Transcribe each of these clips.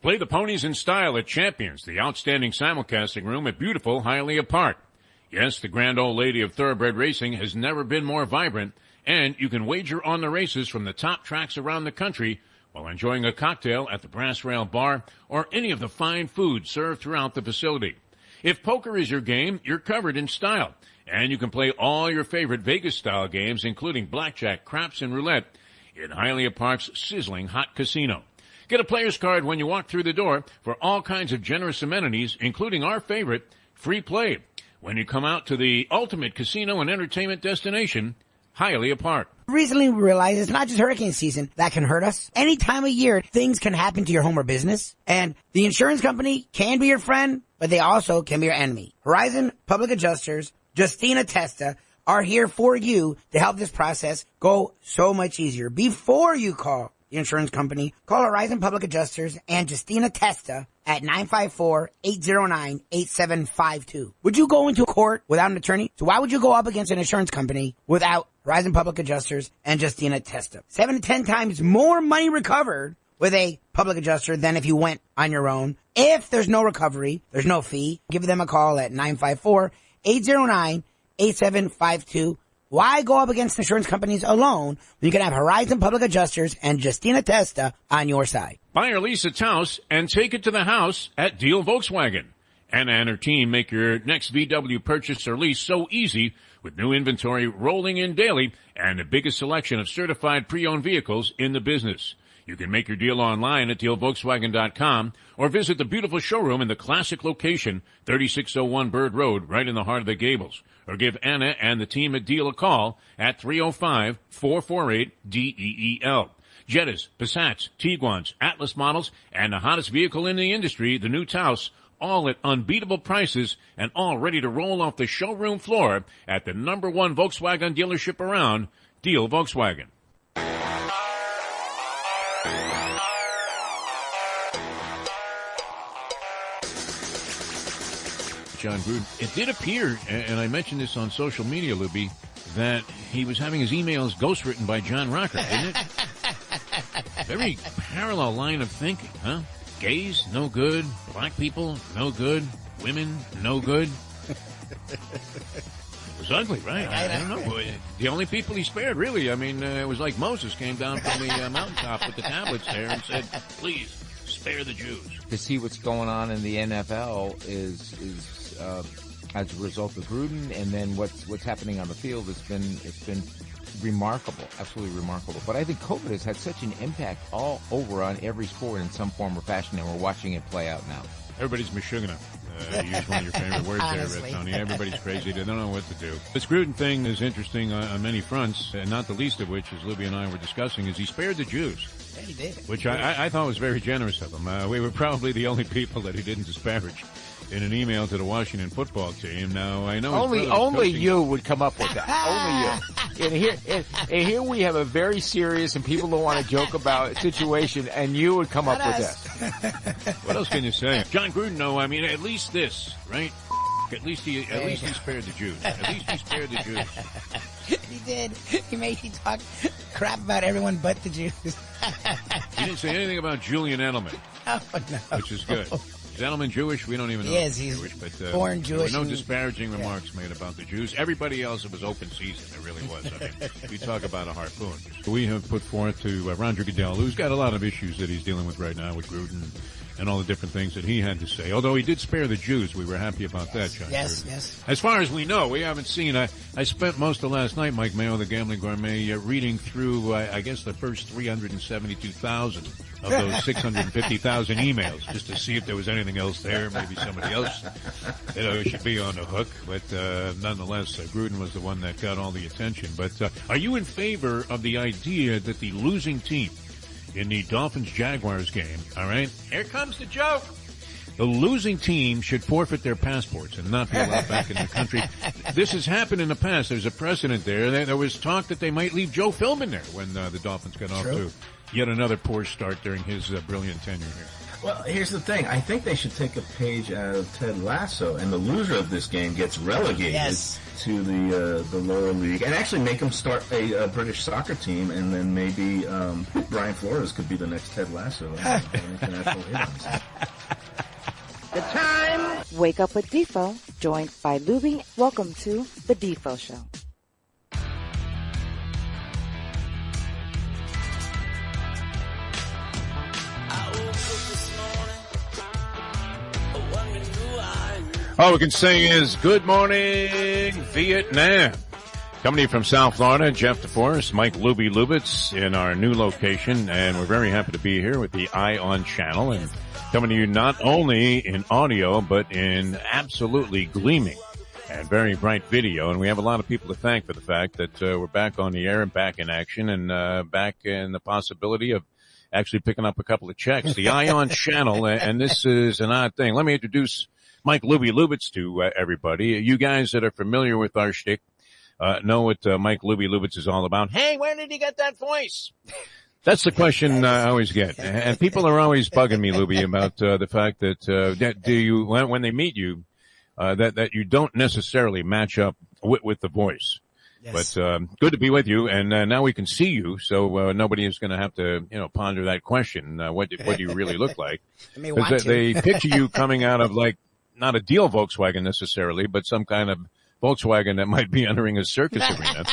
Play the ponies in style at Champions, the outstanding simulcasting room at beautiful Hialeah Park. Yes, the grand old lady of thoroughbred racing has never been more vibrant, and you can wager on the races from the top tracks around the country while enjoying a cocktail at the Brass Rail Bar or any of the fine food served throughout the facility. If poker is your game, you're covered in style, and you can play all your favorite Vegas-style games, including blackjack, craps, and roulette, in Hialeah Park's sizzling hot casino. Get a player's card when you walk through the door for all kinds of generous amenities, including our favorite, free play, when you come out to the ultimate casino and entertainment destination, Hialeah Park. Recently we realized it's not just hurricane season that can hurt us. Any time of year, things can happen to your home or business. And the insurance company can be your friend, but they also can be your enemy. Horizon Public Adjusters, Justina Testa, are here for you to help this process go so much easier. Before you call the insurance company, call Horizon Public Adjusters and Justina Testa at 954-809-8752. Would you go into court without an attorney? So why would you go up against an insurance company without Horizon Public Adjusters and Justina Testa? 7 to 10 times more money recovered with a public adjuster than if you went on your own. If there's no recovery, there's no fee. Give them a call at 954-809-8752. Why go up against insurance companies alone when you can have Horizon Public Adjusters and Justina Testa on your side? Buy or lease a Taos and take it to the house at Deal Volkswagen. Anna and her team make your next VW purchase or lease so easy with new inventory rolling in daily and the biggest selection of certified pre-owned vehicles in the business. You can make your deal online at dealvolkswagen.com or visit the beautiful showroom in the classic location, 3601 Bird Road, right in the heart of the Gables. Or give Anna and the team at Deal a call at 305-448-DEEL. Jettas, Passats, Tiguans, Atlas models, and the hottest vehicle in the industry, the new Taos, all at unbeatable prices and all ready to roll off the showroom floor at the #1 Volkswagen dealership around, Deal Volkswagen. John Gruden. It did appear, and I mentioned this on social media, Lubie, that he was having his emails ghostwritten by John Rocker, didn't it? Very parallel line of thinking, huh? Gays, no good. Black people, no good. Women, no good. It was ugly, right? I don't know. The only people he spared, really. I mean, it was like Moses came down from the mountaintop with the tablets there and said, please, spare the Jews. To see what's going on in the NFL is as a result of Gruden, and then what's happening on the field, it's been remarkable, absolutely remarkable. But I think COVID has had such an impact all over on every sport in some form or fashion, and we're watching it play out now. Everybody's mashugana. Use one of your favorite words there, Tony. Everybody's crazy. They don't know what to do. This Gruden thing is interesting on many fronts, and not the least of which, as Libby and I were discussing, is he spared the Jews. Yeah, he did. Which I thought was very generous of him. We were probably the only people that he didn't disparage in an email to the Washington football team. Now, I know only you would come up with that. Only you. And here we have a very serious and people don't want to joke about situation, and you would come up with that. What else can you say? John Gruden, no, I mean, at least this, right? At least he spared the Jews. At least he spared the Jews. He did. He made you talk crap about everyone but the Jews. He didn't say anything about Julian Edelman, Oh, no. which is good. Is Edelman Jewish? We don't even know. Yes, he's he's Jewish, but born Jewish. There were no disparaging remarks made about the Jews. Everybody else, it was open season. It really was. I mean, we talk about a harpoon. We have put forth to Roger Goodell, who's got a lot of issues that he's dealing with right now with Gruden and all the different things that he had to say. Although he did spare the Jews, we were happy about that, John. Yes, yes. As far as we know, we haven't seen. I spent most of last night, Mike Mayo, the Gambling Gourmet, reading through, I guess, the first 372,000 of those 650,000 emails, just to see if there was anything else there. Maybe somebody else, should be on the hook. But nonetheless, Gruden was the one that got all the attention. But are you in favor of the idea that the losing team in the Dolphins-Jaguars game, all right, here comes the joke, the losing team should forfeit their passports and not be allowed back in the country? This has happened in the past. There's a precedent there. There was talk that they might leave Joe Philbin there when the Dolphins got off to yet another poor start during his brilliant tenure here. Well, here's the thing. I think they should take a page out of Ted Lasso, and the loser of this game gets relegated to the lower league, and actually make them start a British soccer team, and then maybe Brian Flores could be the next Ted Lasso. International hit. The time. Wake up with Defo, joined by Lubie. Welcome to the Defo Show. All we can say is good morning, Vietnam. Coming to you from South Florida, Jeff DeForest, Mike Lubie Lubitz in our new location, and we're very happy to be here with the Eye On channel and coming to you not only in audio, but in absolutely gleaming and very bright video. And we have a lot of people to thank for the fact that we're back on the air and back in action and back in the possibility of actually picking up a couple of checks. The Eye On channel, and this is an odd thing. Let me introduce Mike Lubie Lubitz to everybody. You guys that are familiar with our shtick know what Mike Lubie Lubitz is all about. Hey, where did you get that voice? That's the question I always get. And people are always bugging me, Lubie, about the fact that do you, when they meet you, that you don't necessarily match up with the voice. Yes. But good to be with you, and now we can see you, so nobody is going to have to, ponder that question. What do you really look like? Because they picture you coming out of not a deal Volkswagen necessarily, but some kind of Volkswagen that might be entering a circus arena.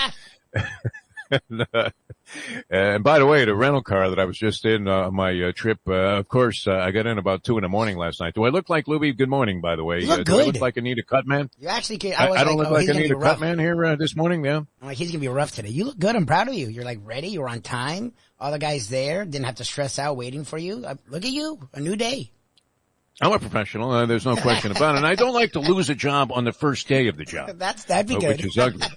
And by the way, the rental car that I was just in on my trip, of course, I got in about 2 a.m. last night. Do I look like Lubie? Good morning, by the way. You look do good. I look like I need a cut man? You actually, I don't look like I need a cut man here this morning, yeah? I'm like, he's gonna be rough today. You look good. I'm proud of you. You're ready. You're on time. All the guys there didn't have to stress out waiting for you. Look at you. A new day. I'm a professional. There's no question about it. And I don't like to lose a job on the first day of the job. That'd be good. Which is ugly.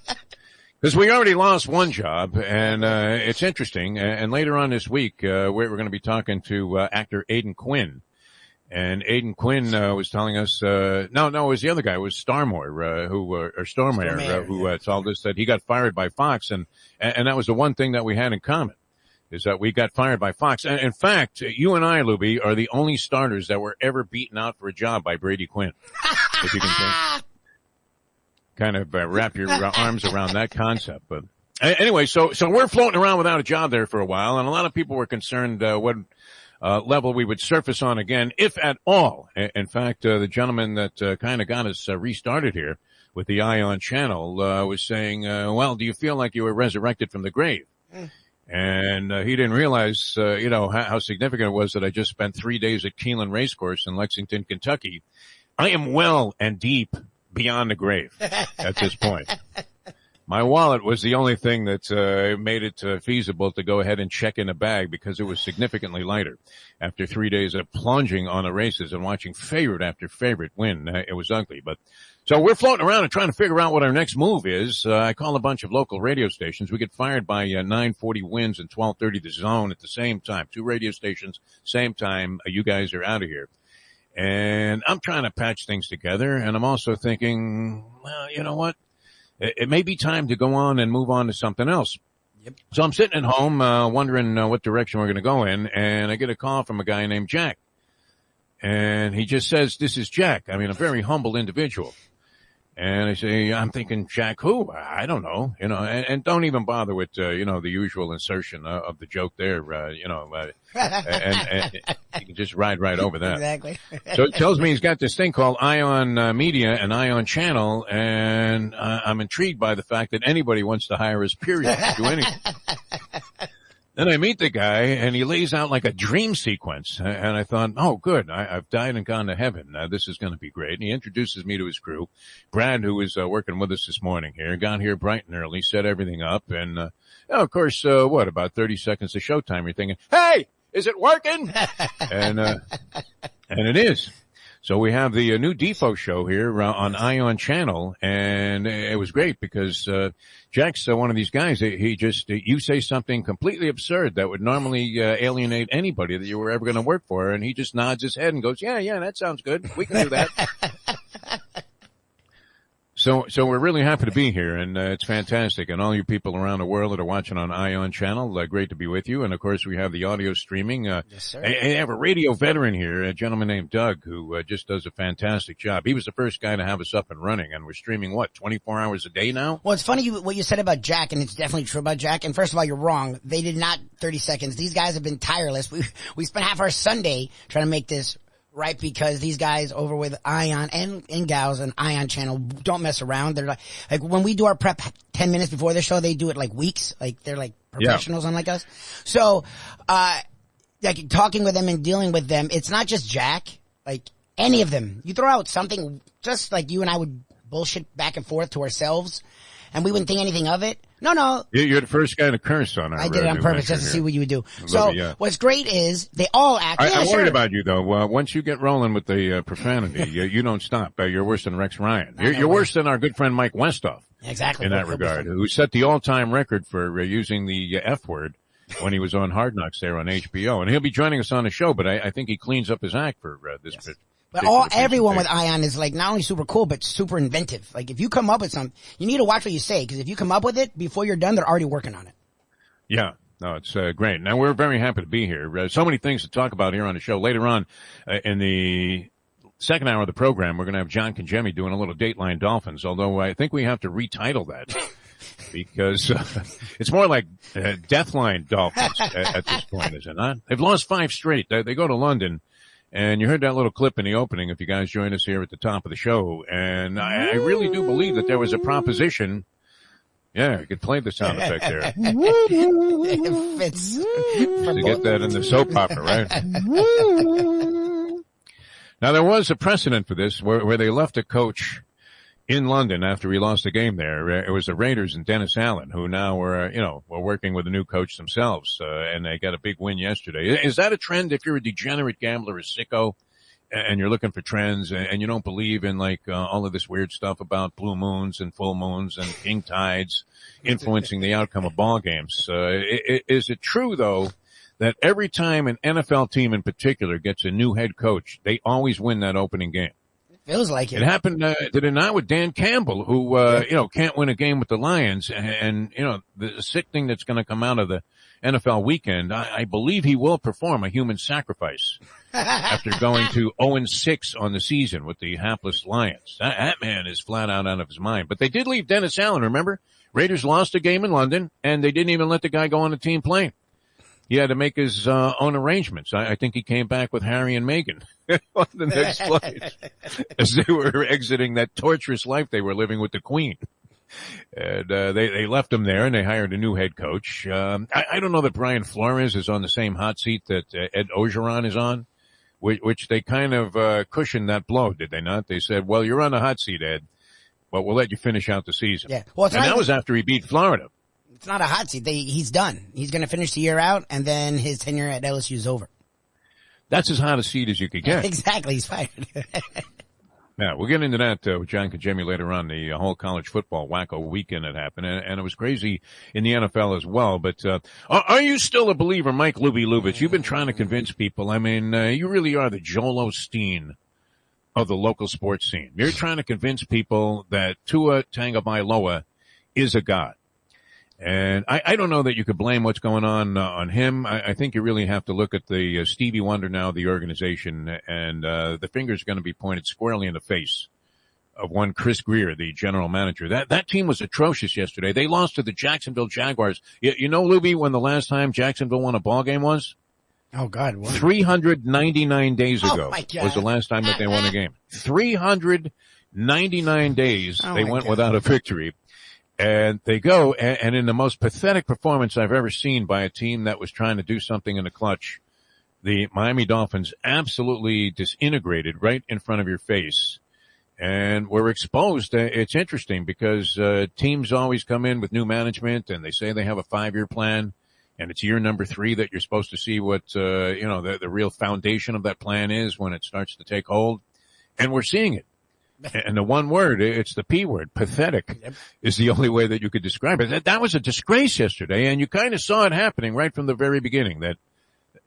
Because we already lost one job, and it's interesting. And later on this week, we're going to be talking to actor Aidan Quinn. And Aidan Quinn was telling us, no, it was the other guy. It was Stormare, who told us that he got fired by Fox. And that was the one thing that we had in common, is that we got fired by Fox. And in fact, you and I, Lubie, are the only starters that were ever beaten out for a job by Brady Quinn. If you can kind of wrap your arms around that concept. But anyway, so we're floating around without a job there for a while, and a lot of people were concerned what level we would surface on again, if at all. In fact, the gentleman that kind of got us restarted here with the Eye On channel was saying, well, do you feel like you were resurrected from the grave? And he didn't realize, how significant it was that I just spent 3 days at Keeneland Racecourse in Lexington, Kentucky. I am well and deep beyond the grave at this point. My wallet was the only thing that made it feasible to go ahead and check in a bag because it was significantly lighter after 3 days of plunging on the races and watching favorite after favorite win. It was ugly, but so we're floating around and trying to figure out what our next move is. I call a bunch of local radio stations. We get fired by 9:40 Wins and 12:30 The Zone at the same time. 2 radio stations, same time. You guys are out of here. And I'm trying to patch things together, and I'm also thinking, well, you know what? It may be time to go on and move on to something else. Yep. So I'm sitting at home wondering what direction we're going to go in, and I get a call from a guy named Jack. And he just says, this is Jack. I mean, a very humble individual. And I say, I'm thinking, Jack who? I don't know, and don't even bother with, the usual insertion of the joke there, and you can just ride right over that. Exactly. So it tells me he's got this thing called Eye On Media and Eye On Channel, and I'm intrigued by the fact that anybody wants to hire us, period, to do anything. Then I meet the guy, and he lays out like a dream sequence. And I thought, oh, good. I've died and gone to heaven. This is going to be great. And he introduces me to his crew. Brad, who was working with us this morning here, got here bright and early, set everything up. And, of course, about 30 seconds to showtime, you're thinking, hey, is it working? And it is. So we have the new Defo show here on Eye On channel, and it was great because Jack's one of these guys. He just you say something completely absurd that would normally alienate anybody that you were ever going to work for, and he just nods his head and goes, "Yeah, that sounds good. We can do that." So we're really happy to be here, and it's fantastic. And all you people around the world that are watching on Ion Channel, great to be with you. And of course, we have the audio streaming. Yes, sir. I have a radio veteran here, a gentleman named Doug, who just does a fantastic job. He was the first guy to have us up and running, and we're streaming 24 hours a day now. Well, it's funny what you said about Jack, and it's definitely true about Jack. And first of all, you're wrong. They did not 30 seconds. These guys have been tireless. We spent half our Sunday trying to make this right, because these guys over with Ion and gals and Ion Channel don't mess around. They're like when we do our prep 10 minutes before the show, they do it like weeks. Like they're like professionals, unlike us. So, like talking with them and dealing with them, it's not just Jack. Like any of them, you throw out something just like you and I would bullshit back and forth to ourselves, and we wouldn't think anything of it. No. You're the first guy to curse on our I did it on purpose just to see what you would do. So what's great is they all act. I'm worried about you though. Once you get rolling with the profanity, you don't stop. You're worse than Rex Ryan. You're worse than our good friend Mike Westhoff. Exactly. In that regard, who set the all-time record for using the F word when he was on Hard Knocks there on HBO. And he'll be joining us on the show, but I think he cleans up his act for this bit. But everyone with Ion is like not only super cool, but super inventive. Like if you come up with something, you need to watch what you say, because if you come up with it before you're done, they're already working on it. Yeah. No, it's great. Now, we're very happy to be here. So many things to talk about here on the show. Later on in the second hour of the program, we're going to have John Congemi doing a little Dateline Dolphins, although I think we have to retitle that because it's more like Deathline Dolphins at this point, is it not? They've lost 5 straight. They go to London. And you heard that little clip in the opening if you guys joined us here at the top of the show. And I really do believe that there was a proposition. Yeah, you could play the sound effect there. It fits. To get that in the soap opera, right? Now, there was a precedent for this where they left a coach in London after he lost the game there. It was the Raiders and Dennis Allen, who now were working with a new coach themselves, and they got a big win yesterday. Is that a trend if you're a degenerate gambler, a sicko, and you're looking for trends, and you don't believe in all of this weird stuff about blue moons and full moons and king tides influencing the outcome of ball games? Is it true though that every time an NFL team in particular gets a new head coach, they always win that opening game? Feels like it. It happened, did it not, with Dan Campbell, who, can't win a game with the Lions. And the sick thing that's going to come out of the NFL weekend, I believe he will perform a human sacrifice after going to 0-6 on the season with the hapless Lions. That man is flat out of his mind. But they did leave Dennis Allen, remember? Raiders lost a game in London, and they didn't even let the guy go on the team plane. He had to make his own arrangements. I think he came back with Harry and Meghan on the next flight as they were exiting that torturous life they were living with the Queen. And they left him there, and they hired a new head coach. I don't know that Brian Flores is on the same hot seat that Ed Ogeron is on, which they kind of cushioned that blow, did they not? They said, well, you're on the hot seat, Ed, but we'll let you finish out the season. Yeah. Well, and that was after he beat Florida. It's not a hot seat. He's done. He's going to finish the year out, and then his tenure at LSU is over. That's as hot a seat as you could get. Exactly. He's fired. Yeah, we'll get into that with John Congemi later on, the whole college football wacko weekend that happened. And it was crazy in the NFL as well. But are you still a believer, Mike Lubie? You've been trying to convince people. I mean, you really are the Joel Osteen of the local sports scene. You're trying to convince people that Tua Tagovailoa is a god. And I don't know that you could blame what's going on him. I think you really have to look at the Stevie Wonder now, the organization, and the finger's going to be pointed squarely in the face of one Chris Grier, the general manager. That team was atrocious yesterday. They lost to the Jacksonville Jaguars. You know, Lubie, when the last time Jacksonville won a ball game was? Oh, God. What? 399 days ago was the last time that they won a game. 399 days they went without a victory. And they go, and in the most pathetic performance I've ever seen by a team that was trying to do something in the clutch, the Miami Dolphins absolutely disintegrated right in front of your face. And were exposed. It's interesting because teams always come in with new management, and they say they have a 5-year plan, and it's year number 3 that you're supposed to see what the real foundation of that plan is when it starts to take hold. And we're seeing it. And the one word, it's the P word, pathetic, is the only way that you could describe it. That was a disgrace yesterday, and you kind of saw it happening right from the very beginning, that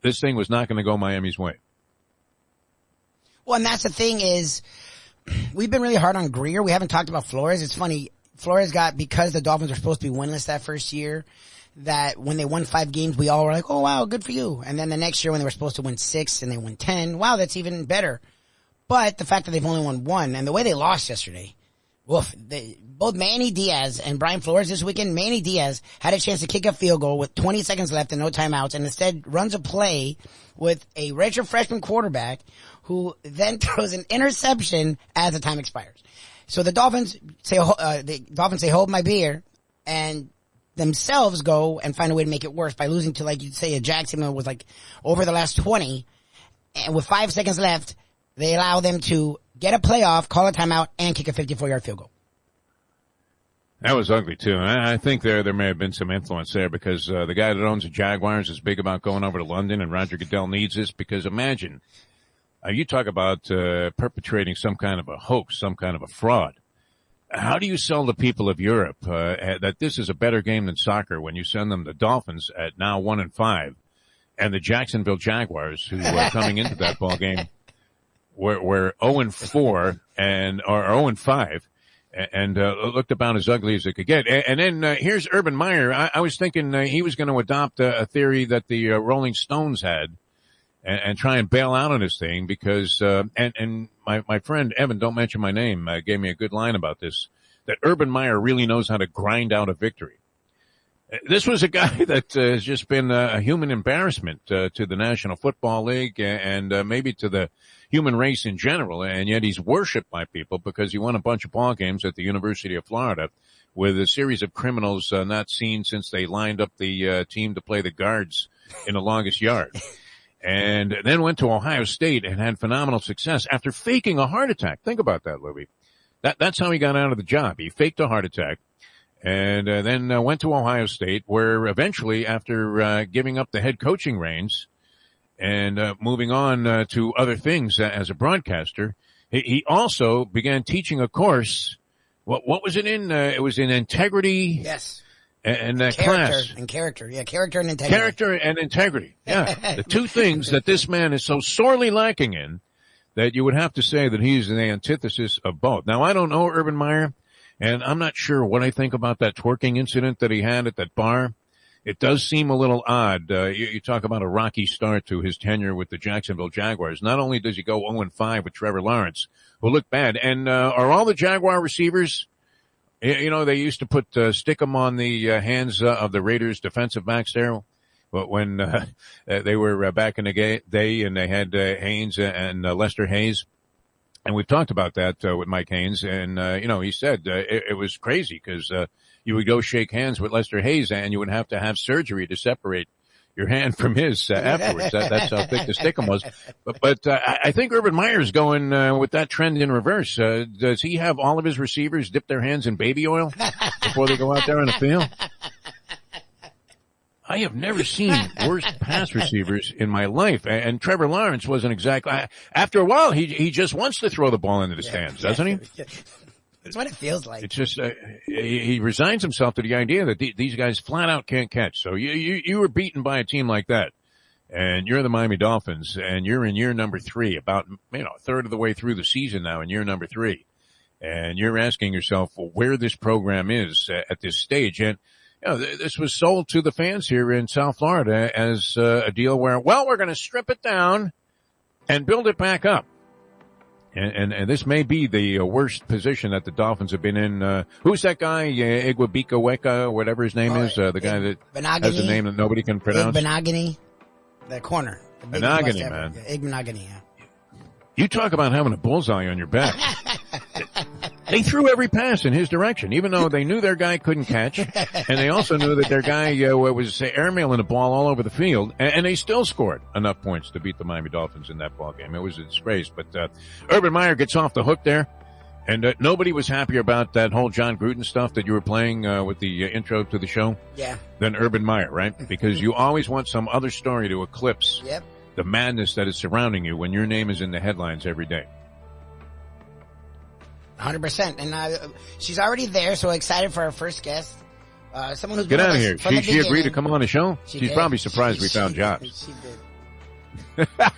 this thing was not going to go Miami's way. Well, and that's the thing is, we've been really hard on Grier. We haven't talked about Flores. It's funny. Flores because the Dolphins were supposed to be winless that first year, that when they won 5 games, we all were like, oh wow, good for you. And then the next year when they were supposed to win 6 and they won 10, wow, that's even better. But the fact that they've only won 1 and the way they lost yesterday, woof, both Manny Diaz and Brian Flores this weekend, Manny Diaz had a chance to kick a field goal with 20 seconds left and no timeouts, and instead runs a play with a redshirt freshman quarterback who then throws an interception as the time expires. So the Dolphins say, hold my beer, and themselves go and find a way to make it worse by losing to, like you'd say, a Jacksonville was like over the last 20, and with 5 seconds left, they allow them to get a playoff, call a timeout, and kick a 54-yard field goal. That was ugly too. And I think there may have been some influence there because the guy that owns the Jaguars is big about going over to London, and Roger Goodell needs this because imagine, you talk about perpetrating some kind of a hoax, some kind of a fraud. How do you sell the people of Europe that this is a better game than soccer when you send them the Dolphins at now 1-5 and the Jacksonville Jaguars, who are coming into that ball game, were 0-4 and or 0-5 and looked about as ugly as it could get. And then here's Urban Meyer. I was thinking he was going to adopt a theory that the Rolling Stones had and try and bail out on this thing because and my friend Evan, don't mention my name, gave me a good line about this, that Urban Meyer really knows how to grind out a victory. This was a guy that has just been a human embarrassment to the National Football League and maybe to the human race in general, and yet he's worshipped by people because he won a bunch of ball games at the University of Florida with a series of criminals not seen since they lined up the team to play the guards in the longest yard. And then went to Ohio State and had phenomenal success after faking a heart attack. Think about that, Lubie. That's how he got out of the job. He faked a heart attack. And then went to Ohio State, where eventually, after giving up the head coaching reins and moving on to other things as a broadcaster, he also began teaching a course. What was it in? It was in integrity. Yes. And class. And character. Yeah, character and integrity. Character and integrity. Yeah. The two things that this man is so sorely lacking in that you would have to say that he's the antithesis of both. Now, I don't know Urban Meyer. And I'm not sure what I think about that twerking incident that he had at that bar. It does seem a little odd. You talk about a rocky start to his tenure with the Jacksonville Jaguars. Not only does he go 0-5 with Trevor Lawrence, who looked bad, and are all the Jaguar receivers, you know, they used to stick them on the hands of the Raiders defensive backs there. But when they were back in the day and they had Haynes and Lester Hayes. And we've talked about that with Mike Haynes, and you know, he said it was crazy because you would go shake hands with Lester Hayes, and you would have to have surgery to separate your hand from his afterwards. That's how thick the stickum was. But I think Urban Meyer's going with that trend in reverse. Does he have all of his receivers dip their hands in baby oil before they go out there on the field? I have never seen worse pass receivers in my life. And Trevor Lawrence wasn't exactly, after a while, he just wants to throw the ball into the stands, doesn't he? That's what it feels like. It's just, he resigns himself to the idea that these guys flat out can't catch. So you were beaten by a team like that. And you're the Miami Dolphins, and you're in year number 3, about, a third of the way through the season now in year number 3. And you're asking yourself, well, where this program is at this stage. And, this was sold to the fans here in South Florida as a deal where, we're going to strip it down and build it back up. And this may be the worst position that the Dolphins have been in. Who's that guy? Igwebika, whatever his name is, the guy that has a name that nobody can pronounce. Benogany, the corner. Benogany, man. Benogany, yeah. You talk about having a bullseye on your back. They threw every pass in his direction, even though they knew their guy couldn't catch, and they also knew that their guy was airmailing the ball all over the field, and they still scored enough points to beat the Miami Dolphins in that ball game. It was a disgrace, but Urban Meyer gets off the hook there, and nobody was happier about that whole John Gruden stuff that you were playing with the intro to the show than Urban Meyer, right? Because you always want some other story to eclipse the madness that is surrounding you when your name is in the headlines every day. 100%. And she's already there, so excited for our first guest. Someone who's Get out of here. She agreed to come on the show? She's probably surprised we found jobs. She did.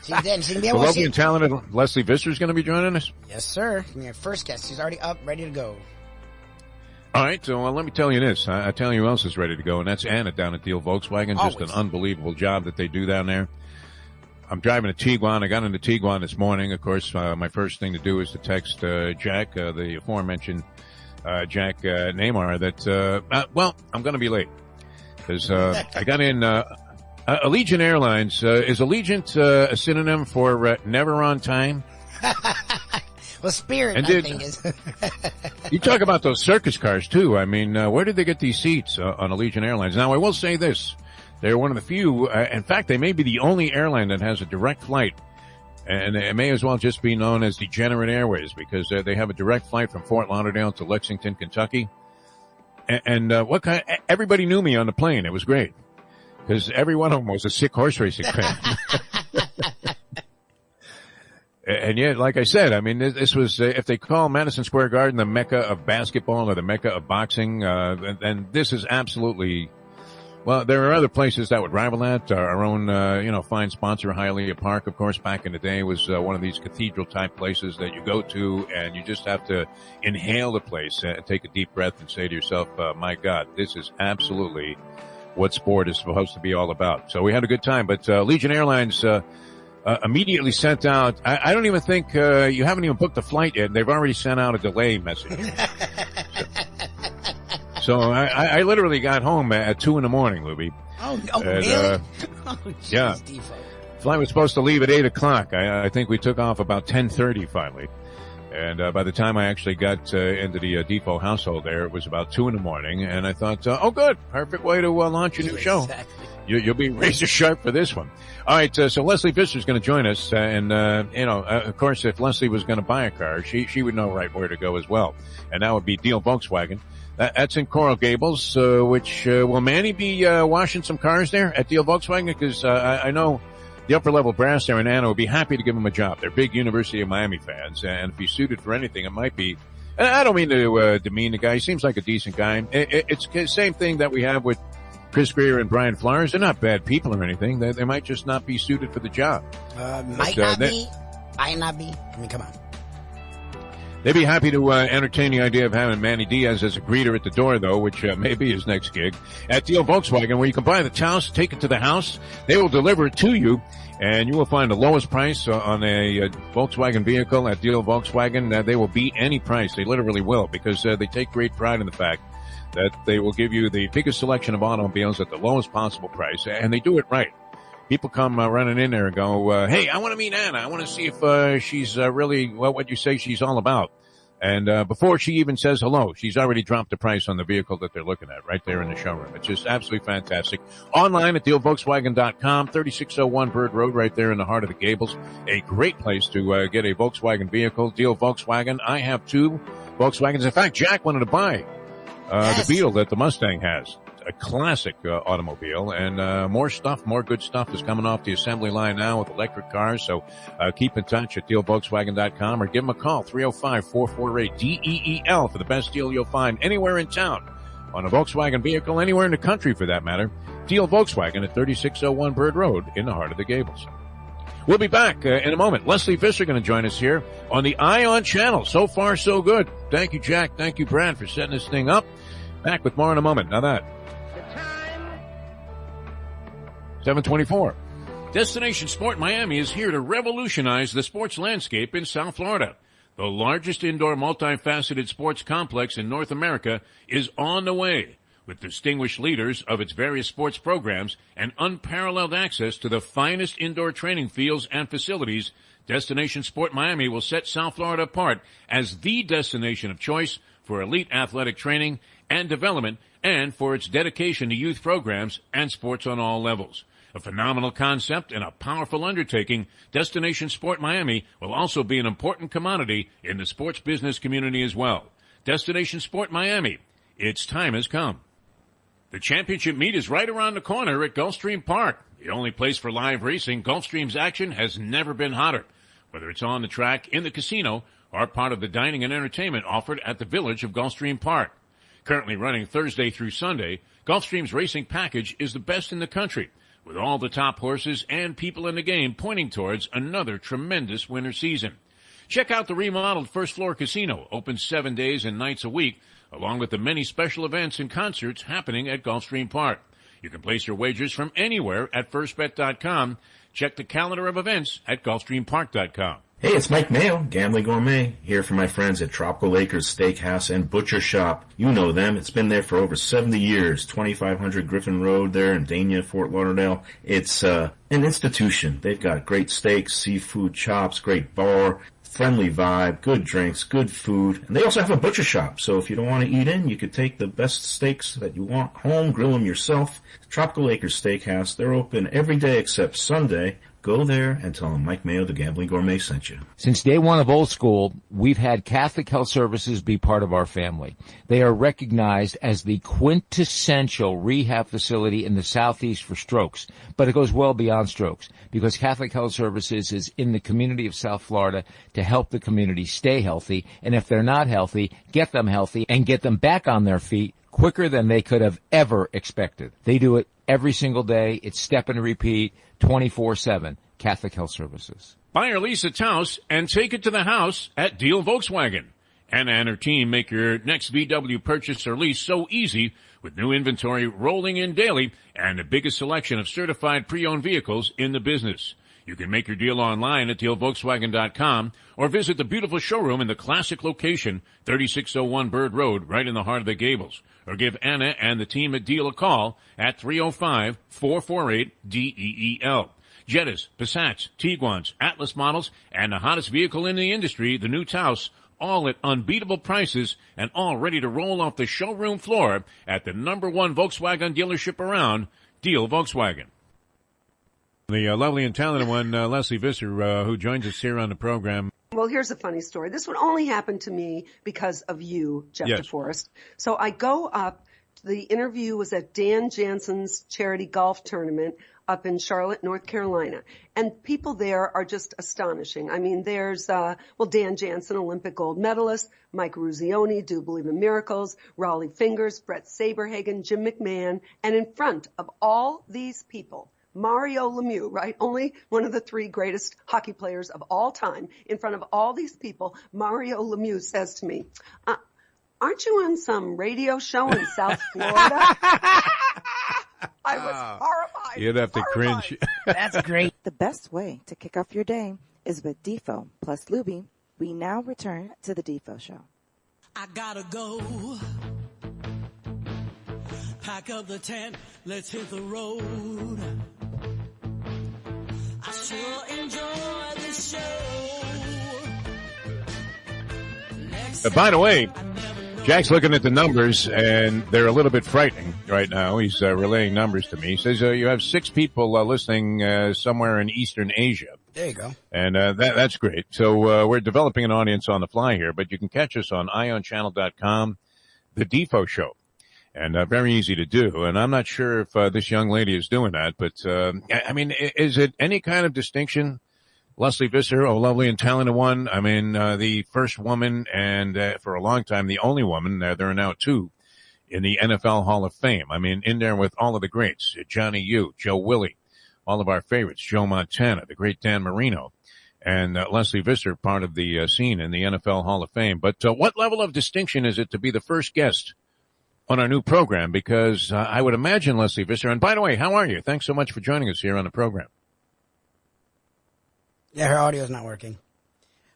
She's in. She's gonna be The able to lovely see. and talented Leslie Visser is going to be joining us. Yes, sir. Our first guest. She's already up, ready to go. All right, so let me tell you this. I tell you who else is ready to go, and that's Anna down at Deal Volkswagen. Just Always. an unbelievable job that they do down there. I'm driving a Tiguan. I got into Tiguan this morning. Of course, my first thing to do is to text Jack, the aforementioned Jack Neymar, that, well, I'm going to be late. Because I got in Allegiant Airlines. Is Allegiant a synonym for never on time? Well, Spirit, And I think, is. You talk about those circus cars, too. I mean, where did they get these seats on Allegiant Airlines? Now, I will say this. They're one of the few, in fact, they may be the only airline that has a direct flight. And it may as well just be known as Degenerate Airways, because they have a direct flight from Fort Lauderdale to Lexington, Kentucky. And everybody knew me on the plane. It was great. Because every one of them was a sick horse racing fan. And yet, like I said, I mean, this was, if they call Madison Square Garden the Mecca of basketball or the Mecca of boxing, then this is absolutely, well, there are other places that would rival that. Our own, fine sponsor, Hialeah Park, of course, back in the day was one of these cathedral type places that you go to and you just have to inhale the place and take a deep breath and say to yourself, my God, this is absolutely what sport is supposed to be all about. So we had a good time, but Allegiant Airlines, immediately sent out, I don't even think, you haven't even booked the flight yet. They've already sent out a delay message. So I literally got home at 2 a.m, Lubie. Oh, And, really? Oh, geez, yeah. Defo. Flight was supposed to leave at 8 o'clock. I think we took off about 10:30 finally. And by the time I actually got into the Defo household there, it was about 2 a.m, and I thought, oh good, perfect way to launch a new show. Exactly. You'll be razor sharp for this one. All right, so Leslie Visser's going to join us, of course, if Leslie was going to buy a car, she would know right where to go as well, and that would be Deal Volkswagen. That's in Coral Gables, which will Manny be washing some cars there at Deal Volkswagen? Because I know the upper level brass there in Anna would be happy to give him a job. They're big University of Miami fans, and if he's suited for anything, it might be. And I don't mean to demean the guy. He seems like a decent guy. It's the same thing that we have with Chris Grier and Brian Flores. They're not bad people or anything. They might just not be suited for the job. Might not be. Might not be. I mean, come on. They'd be happy to entertain the idea of having Manny Diaz as a greeter at the door, though, which may be his next gig. At Deal Volkswagen, where you can buy the towels, take it to the house. They will deliver it to you, and you will find the lowest price on a Volkswagen vehicle at Deal Volkswagen. They will beat any price. They literally will, because they take great pride in the fact that they will give you the biggest selection of automobiles at the lowest possible price, and they do it right. People come running in there and go, hey, I want to meet Anna. I want to see if she's really what you say she's all about. And before she even says hello, she's already dropped the price on the vehicle that they're looking at right there in the showroom. It's just absolutely fantastic. Online at DealVolkswagen.com, 3601 Bird Road, right there in the heart of the Gables. A great place to get a Volkswagen vehicle. Deal Volkswagen. I have 2 Volkswagens. In fact, Jack wanted to buy the Beetle that the Mustang has. A classic automobile, and more good stuff is coming off the assembly line now with electric cars. So keep in touch at DealVolkswagen.com or give them a call, 305-448-DEEL for the best deal you'll find anywhere in town on a Volkswagen vehicle, anywhere in the country for that matter. Deal Volkswagen at 3601 Bird Road in the heart of the Gables. We'll be back in a moment. Leslie Visser going to join us here on the Ion channel. So far, so good. Thank you, Jack. Thank you, Brad, for setting this thing up. Back with more in a moment. Now that 7:24. Destination Sport Miami is here to revolutionize the sports landscape in South Florida. The largest indoor multifaceted sports complex in North America is on the way, with distinguished leaders of its various sports programs and unparalleled access to the finest indoor training fields and facilities. Destination Sport Miami will set South Florida apart as the destination of choice for elite athletic training and development, and for its dedication to youth programs and sports on all levels. A phenomenal concept and a powerful undertaking, Destination Sport Miami will also be an important commodity in the sports business community as well. Destination Sport Miami, its time has come. The championship meet is right around the corner at Gulfstream Park. The only place for live racing, Gulfstream's action has never been hotter. Whether it's on the track, in the casino, or part of the dining and entertainment offered at the village of Gulfstream Park. Currently running Thursday through Sunday, Gulfstream's racing package is the best in the country, with all the top horses and people in the game pointing towards another tremendous winter season. Check out the remodeled first floor casino, open 7 days and nights a week, along with the many special events and concerts happening at Gulfstream Park. You can place your wagers from anywhere at firstbet.com. Check the calendar of events at gulfstreampark.com. Hey, it's Mike Mayo, Gambling Gourmet, here for my friends at Tropical Acres Steakhouse and Butcher Shop. You know them. It's been there for over 70 years, 2500 Griffin Road there in Dania, Fort Lauderdale. It's an institution. They've got great steaks, seafood chops, great bar, friendly vibe, good drinks, good food. And they also have a butcher shop, so if you don't want to eat in, you could take the best steaks that you want home, grill them yourself. Tropical Acres Steakhouse, they're open every day except Sunday. Go there and tell them Mike Mayo, the Gambling Gourmet, sent you. Since day one of Old School, we've had Catholic Health Services be part of our family. They are recognized as the quintessential rehab facility in the Southeast for strokes, but it goes well beyond strokes because Catholic Health Services is in the community of South Florida to help the community stay healthy, and if they're not healthy, get them healthy and get them back on their feet quicker than they could have ever expected. They do it every single day. It's step and repeat, 24/7. Catholic Health Services. Buy or lease a house and take it to the house at Deal Volkswagen. Anna and her team make your next VW purchase or lease so easy with new inventory rolling in daily and the biggest selection of certified pre-owned vehicles in the business. You can make your deal online at dealvolkswagen.com or visit the beautiful showroom in the classic location, 3601 Bird Road, right in the heart of the Gables. Or give Anna and the team at Deal a call at 305-448-DEEL. Jettas, Passats, Tiguans, Atlas models, and the hottest vehicle in the industry, the new Taos, all at unbeatable prices and all ready to roll off the showroom floor at the #1 Volkswagen dealership around, Deal Volkswagen. The lovely and talented one, Leslie Visser, who joins us here on the program. Well, here's a funny story. This would only happen to me because of you, Jeff DeForest. So I go up. The interview was at Dan Jansen's charity golf tournament up in Charlotte, North Carolina. And people there are just astonishing. I mean, there's, Dan Jansen, Olympic gold medalist, Mike Ruzioni, Do Believe in Miracles, Raleigh Fingers, Brett Saberhagen, Jim McMahon. And in front of all these people, Mario Lemieux, right? Only one of the 3 greatest hockey players of all time. In front of all these people, Mario Lemieux says to me, aren't you on some radio show in South Florida? I was horrified. You'd have to cringe. That's great. The best way to kick off your day is with Defo plus Lubie. We now return to the Defo Show. I gotta go. Pack up the tent, let's hit the road. I sure enjoy this show. By the way, Jack's looking at the numbers, and they're a little bit frightening right now. He's relaying numbers to me. He says you have 6 people listening somewhere in Eastern Asia. There you go. And that's great. So we're developing an audience on the fly here, but you can catch us on ionchannel.com, The Defo Show. And very easy to do. And I'm not sure if this young lady is doing that, but I mean, is it any kind of distinction? Leslie Visser, a lovely and talented one. I mean, the first woman and for a long time, the only woman, there are now 2 in the NFL Hall of Fame. I mean, in there with all of the greats, Johnny U, Joe Willie, all of our favorites, Joe Montana, the great Dan Marino, and Leslie Visser, part of the scene in the NFL Hall of Fame. But what level of distinction is it to be the first guest on our new program? Because I would imagine, Leslie Visser, and by the way, how are you? Thanks so much for joining us here on the program. Yeah, her audio's not working.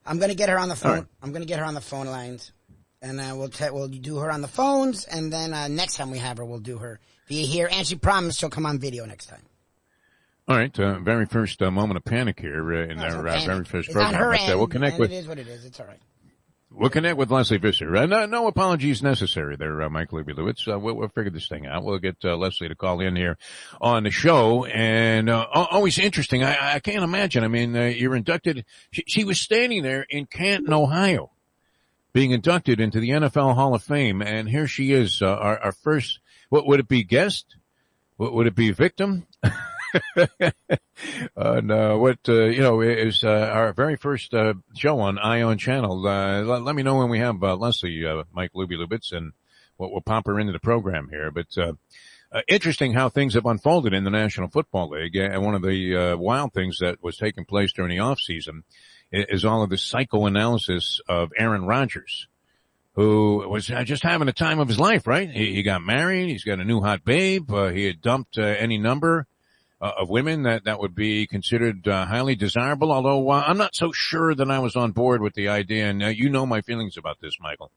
I'm going to get her on the phone. Right. I'm going to get her on the phone lines, and we'll do her on the phones, and then next time we have her, we'll do her via here. And she promised she'll come on video next time. All right, very first moment of panic here in our very first program. On her end, we'll connect with. It is what it is. It's all right. We'll connect with Leslie Visser. No apologies necessary there, Mike Lubie-Lewitz. We'll figure this thing out. We'll get Leslie to call in here on the show. And always interesting. I can't imagine. I mean, you're inducted. She was standing there in Canton, Ohio, being inducted into the NFL Hall of Fame. And here she is, our first, what would it be, guest? What would it be, victim? And is our very first show on Ion Channel. Let me know when we have Leslie, Mike Lubie-Lubitz, and we'll pop her into the program here. But Interesting how things have unfolded in the National Football League. And one of the wild things that was taking place during the offseason is all of the psychoanalysis of Aaron Rodgers, who was just having a time of his life, right? He got married. He's got a new hot babe. He had dumped any number of women that would be considered highly desirable, although I'm not so sure that I was on board with the idea. And you know my feelings about this, Michael,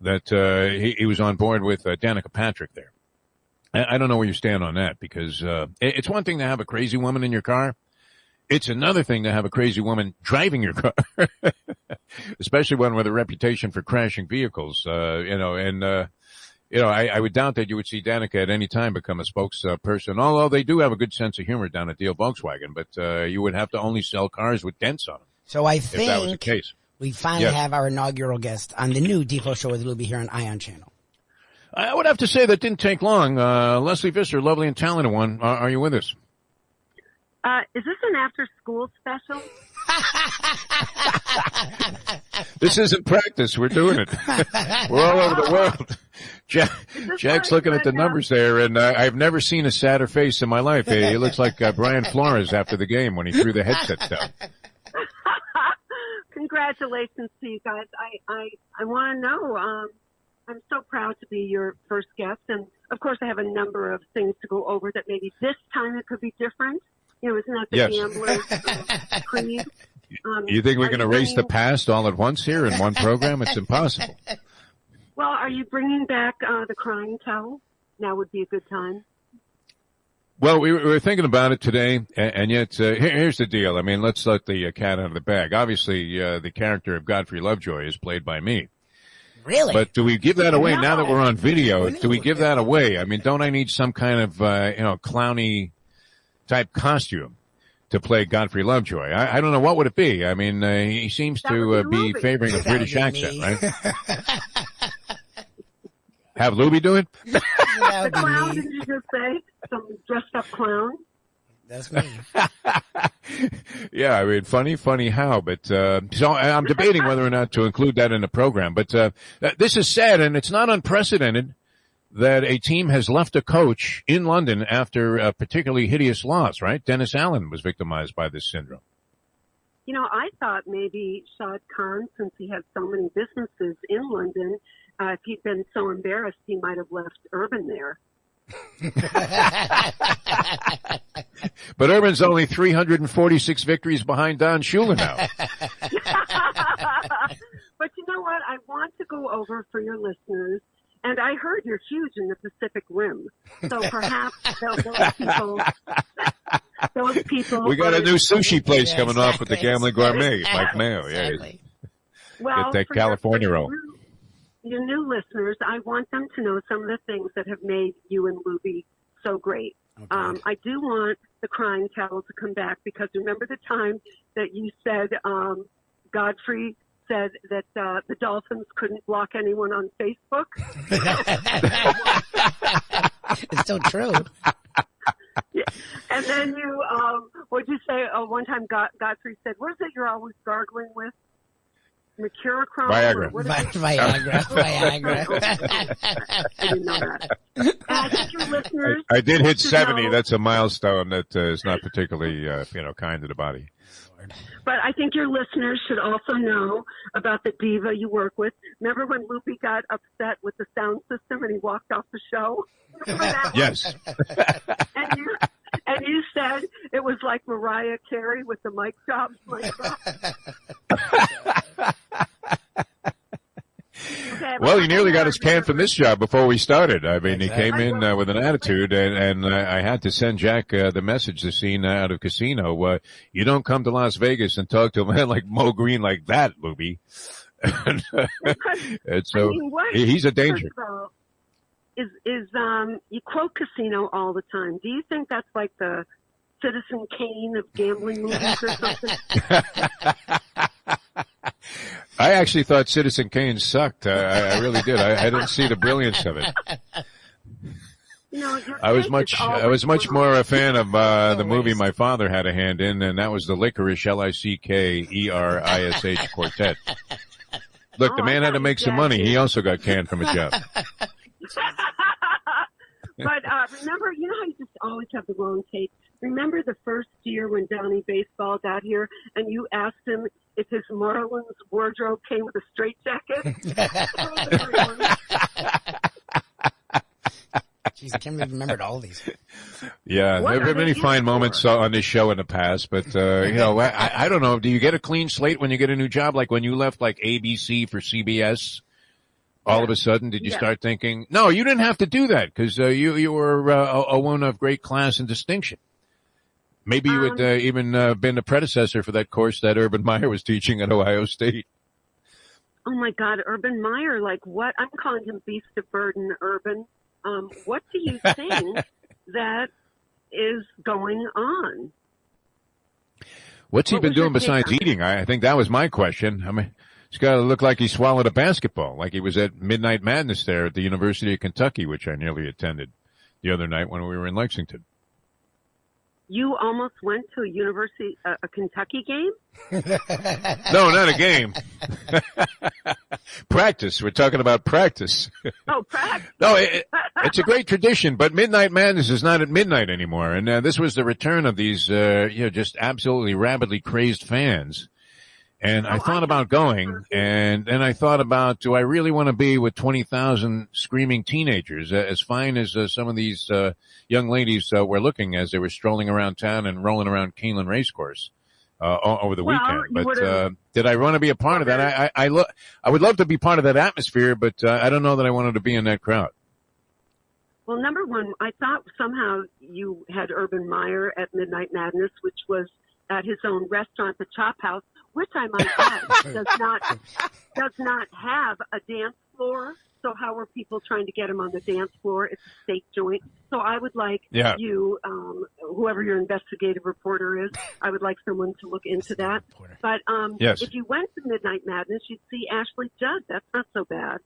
that he was on board with Danica Patrick there. I don't know where you stand on that, because it's one thing to have a crazy woman in your car. It's another thing to have a crazy woman driving your car, especially one with a reputation for crashing vehicles, I would doubt that you would see Danica at any time become a spokesperson, although they do have a good sense of humor down at Deal Volkswagen, but you would have to only sell cars with dents on them. So I think if that was the case. We finally have our inaugural guest on the new Defo Show with Lubie here on Ion Channel. I would have to say that didn't take long. Leslie Visser, lovely and talented one. Are you with us? Is this an after-school special? This isn't practice. We're doing it. We're all over the world. Jack's looking at the numbers there, and I've never seen a sadder face in my life. He looks like Brian Flores after the game when he threw the headsets down. Congratulations to you guys. I want to know, I'm so proud to be your first guest, and of course I have a number of things to go over that maybe this time it could be different. Isn't that the gambler's creed? You think we're going to erase the past all at once here in one program? It's impossible. Well, are you bringing back the crying towel? Now would be a good time. Well, we were thinking about it today, and yet here's the deal. I mean, let's let the cat out of the bag. Obviously, the character of Godfrey Lovejoy is played by me. Really? But do we give that away now that we're on video? Do we give that away? I mean, don't I need some kind of clowny type costume to play Godfrey Lovejoy? I don't know, what would it be? I mean, he seems to be favoring a British accent, right? Have Lubie do it? The clown, did you just say? Some dressed up clown? That's me. Yeah, I mean, funny how, but, so I'm debating whether or not to include that in the program, but, this is sad, and it's not unprecedented that a team has left a coach in London after a particularly hideous loss, right? Dennis Allen was victimized by this syndrome. I thought maybe Shad Khan, since he had so many businesses in London, if he'd been so embarrassed, he might have left Urban there. But Urban's only 346 victories behind Don Shula now. But you know what? I want to go over for your listeners, and I heard you're huge in the Pacific Rim. So perhaps those people. We got a new sushi place coming off with the Gambling Gourmet, Mike Mayo. Exactly. Well, get that California roll. Your new listeners, I want them to know some of the things that have made you and Lubie so great. Okay. I do want the crying towel to come back, because remember the time that you said Godfrey said that the Dolphins couldn't block anyone on Facebook? It's so true. Yeah. And then you, what'd you say? One time Godfrey said, what is it you're always gargling with? Mercurochrome? Viagra. I didn't know that. I think your listeners. I did hit 70. That's a milestone that is not particularly, kind to the body. But I think your listeners should also know about the diva you work with. Remember when Lubie got upset with the sound system and he walked off the show? Yes. And you said it was like Mariah Carey with the mic drops. Well, he nearly got his can from this job before we started. I mean, he came in with an attitude, and I had to send Jack the message, the scene out of Casino. You don't come to Las Vegas and talk to a man like Mo Green like that, Lubie. And so he's a danger. You quote Casino all the time. Do you think that's like the Citizen Kane of gambling movies or something? I actually thought Citizen Kane sucked. I really did. I didn't see the brilliance of it. I was much more a fan of the movie my father had a hand in, and that was the Licorice, Lickeerish Quartet. Look, the man had to make some money. He also got canned from a job. But always have the wrong take. Remember the first year when Donnie Baseball got here and you asked him if his Marlins wardrobe came with a straitjacket? Jeez, I can't believe I remembered all these. Yeah, there have been many fine moments on this show in the past, but, I don't know. Do you get a clean slate when you get a new job? Like when you left like ABC for CBS? All of a sudden, did you start thinking, no, you didn't have to do that because you were a woman of great class and distinction. Maybe you had even been the predecessor for that course that Urban Meyer was teaching at Ohio State. Oh, my God, Urban Meyer, like what? I'm calling him Beast of Burden, Urban. What do you think that is going on? What's he been doing besides eating? I think that was my question. I mean, he's got to look like he swallowed a basketball, like he was at Midnight Madness there at the University of Kentucky, which I nearly attended the other night when we were in Lexington. You almost went to a Kentucky game? No, not a game. Practice. We're talking about practice. Oh, practice. No, it's a great tradition, but Midnight Madness is not at midnight anymore. And this was the return of these, just absolutely rabidly crazed fans. And I thought about going, and then I thought about, do I really want to be with 20,000 screaming teenagers, as fine as some of these young ladies were looking as they were strolling around town and rolling around Keeneland Racecourse over the weekend. But did I want to be a part of that? I would love to be part of that atmosphere, but I don't know that I wanted to be in that crowd. Well, number one, I thought somehow you had Urban Meyer at Midnight Madness, which was at his own restaurant, the Chop House, which I might add does not have a dance floor. So how are people trying to get him on the dance floor? It's a steak joint. So I would like you, whoever your investigative reporter is, I would like someone to look into that. But if you went to Midnight Madness, you'd see Ashley Judd. That's not so bad.